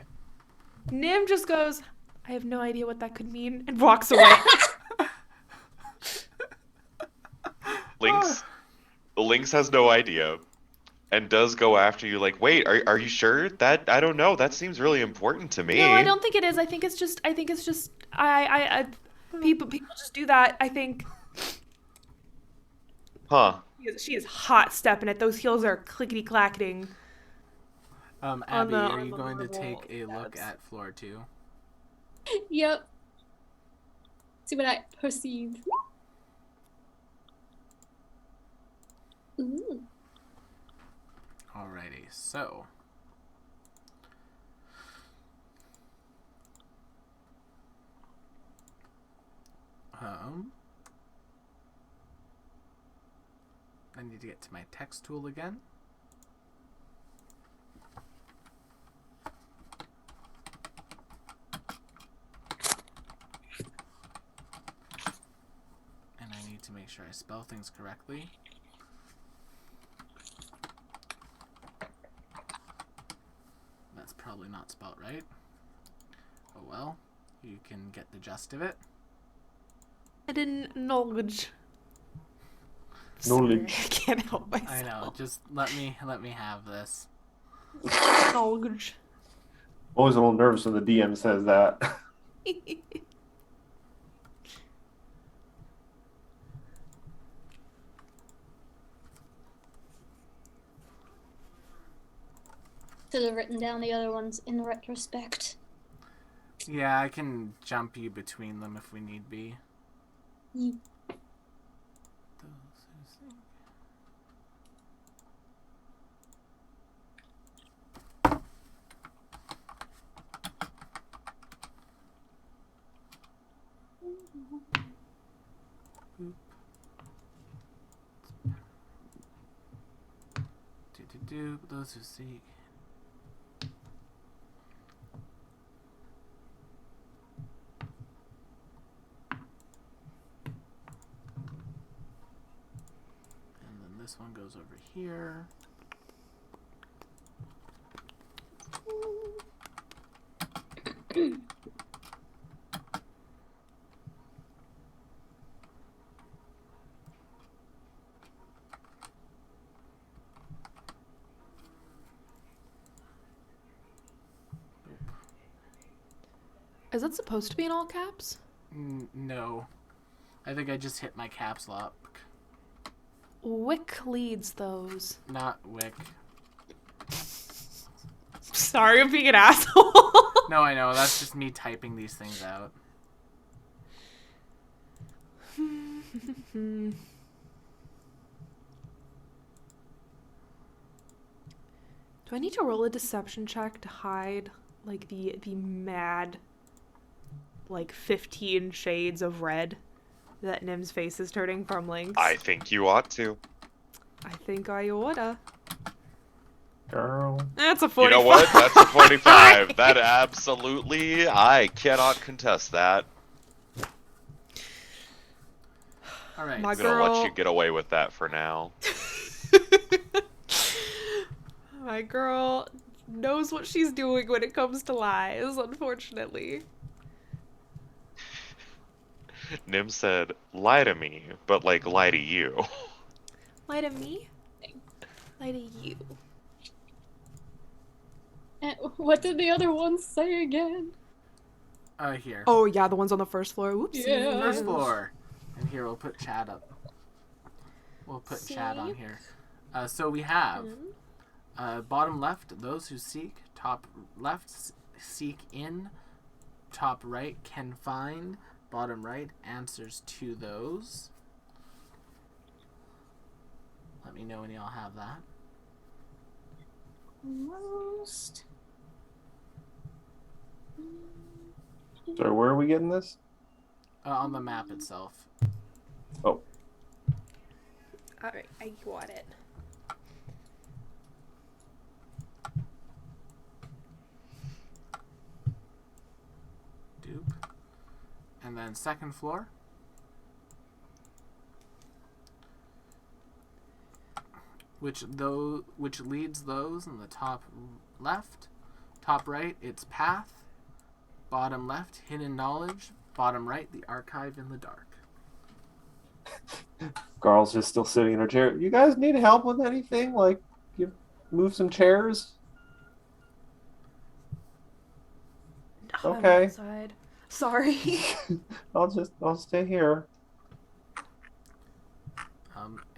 just goes, I have no idea what that could mean, and walks away. Lynx has no idea and does go after you like, wait, are you sure? That I don't know. That seems really important to me. No, I don't think it is. I think it's just people just do that. I think Huh. she is hot stepping it. Those heels are clickety clacketing. Abby, the- are on you the going to marble take a look steps. at floor 2? Yep. See what I perceive. Ooh. Alrighty, so. I need to get to my text tool again. And I need to make sure I spell things correctly. That's probably not spelt right. Oh well, you can get the gist of it. I didn't knowledge. Knowledge. Sorry, I can't help myself. I know, just let me have this. Knowledge. Always a little nervous when the DM says that. Should have written down the other ones in retrospect. Yeah, I can jump you between them if we need be. Mm. Those who seek. this one goes over here. Is that supposed to be in all caps? No. I think I just hit my caps lock. Wick leads those. Not Wick. Sorry, I'm being an asshole. No, I know. That's just me typing these things out. Do I need to roll a deception check to hide like the mad like 15 shades of red that Nim's face is turning from Lynx? I think you ought to. I think I oughta. Girl. That's a You 45. know what? That's a 45. That absolutely, I cannot contest that. All right. My I'm gonna let girl- you get away with that for now. My girl knows what she's doing when it comes to lies, unfortunately. Nim said, lie to me, but like lie to you. Lie to me? Lie to you. And what did the other one say again? Here. Oh yeah, the ones on the first floor. Whoopsie. Yeah. First floor. And here, we'll put Chad up. We'll put Chad on Seek. here. So we have Mm. bottom left, those who seek. Top left, seek in. Top right, can find. Bottom right, answers to those. Let me know when y'all have that. Most. So where are we getting this? On the map itself. Oh, Alright, I got it. Dupe. And then second floor. Which leads those in the top left. Top right, it's path. Bottom left, hidden knowledge. Bottom right, the archive in the dark. Carl's just still sitting in her chair. You guys need help with anything? Like, you move some chairs? I'm Okay. outside. Sorry. I'll stay here.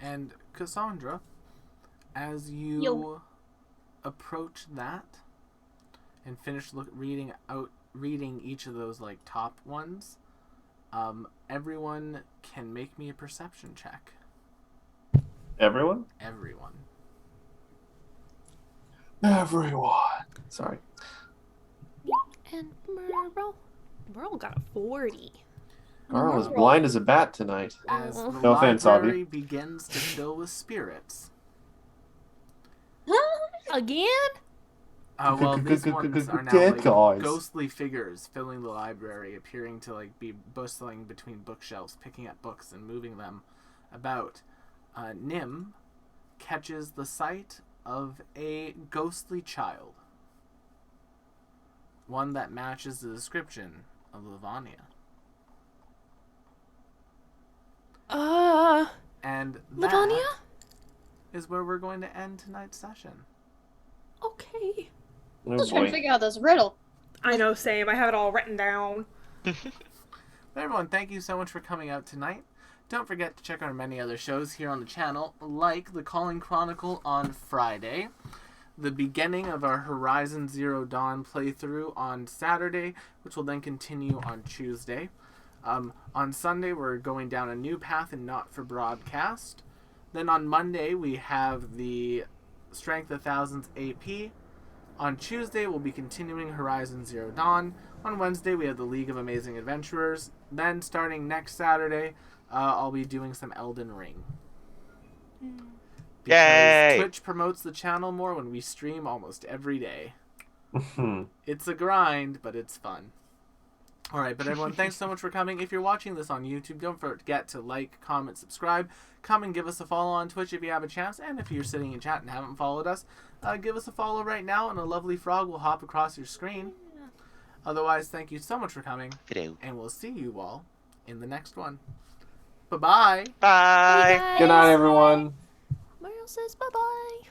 And Cassandra, as you Yo. approach that and finish reading each of those like top ones, everyone can make me a perception check. Everyone? Everyone. Everyone. Sorry. And Merle. Merle got a 40. Carl is blind as a bat tonight. As the No offense, Avi. library begins to fill with spirits. Again? Well, these ones are now Dead like guys. ghostly figures filling the library, appearing to like be bustling between bookshelves, picking up books and moving them about. Nim catches the sight of a ghostly child, one that matches the description of Livonia, and that Livonia? is where we're going to end tonight's session. Okay. Oh, Still trying to boy. figure out this riddle. I know, same. I have it all written down. But everyone, thank you so much for coming out tonight. Don't forget to check our many other shows here on the channel, like The Calling Chronicle on Friday, the beginning of our Horizon Zero Dawn playthrough on Saturday, which will then continue on Tuesday. On Sunday, we're going down a new path and not for broadcast. Then on Monday, we have the Strength of Thousands AP. On Tuesday, we'll be continuing Horizon Zero Dawn. On Wednesday, we have the League of Amazing Adventurers. Then, starting next Saturday, I'll be doing some Elden Ring. Because Yay! Twitch promotes the channel more when we stream almost every day. It's a grind, but it's fun. All right, but everyone, thanks so much for coming. If you're watching this on YouTube, don't forget to like, comment, subscribe. Come and give us a follow on Twitch if you have a chance. And if you're sitting in chat and haven't followed us, give us a follow right now, and a lovely frog will hop across your screen. Otherwise, thank you so much for coming, Hello. and we'll see you all in the next one. Bye-bye. Bye. Bye, Good night, everyone. Mario says bye-bye.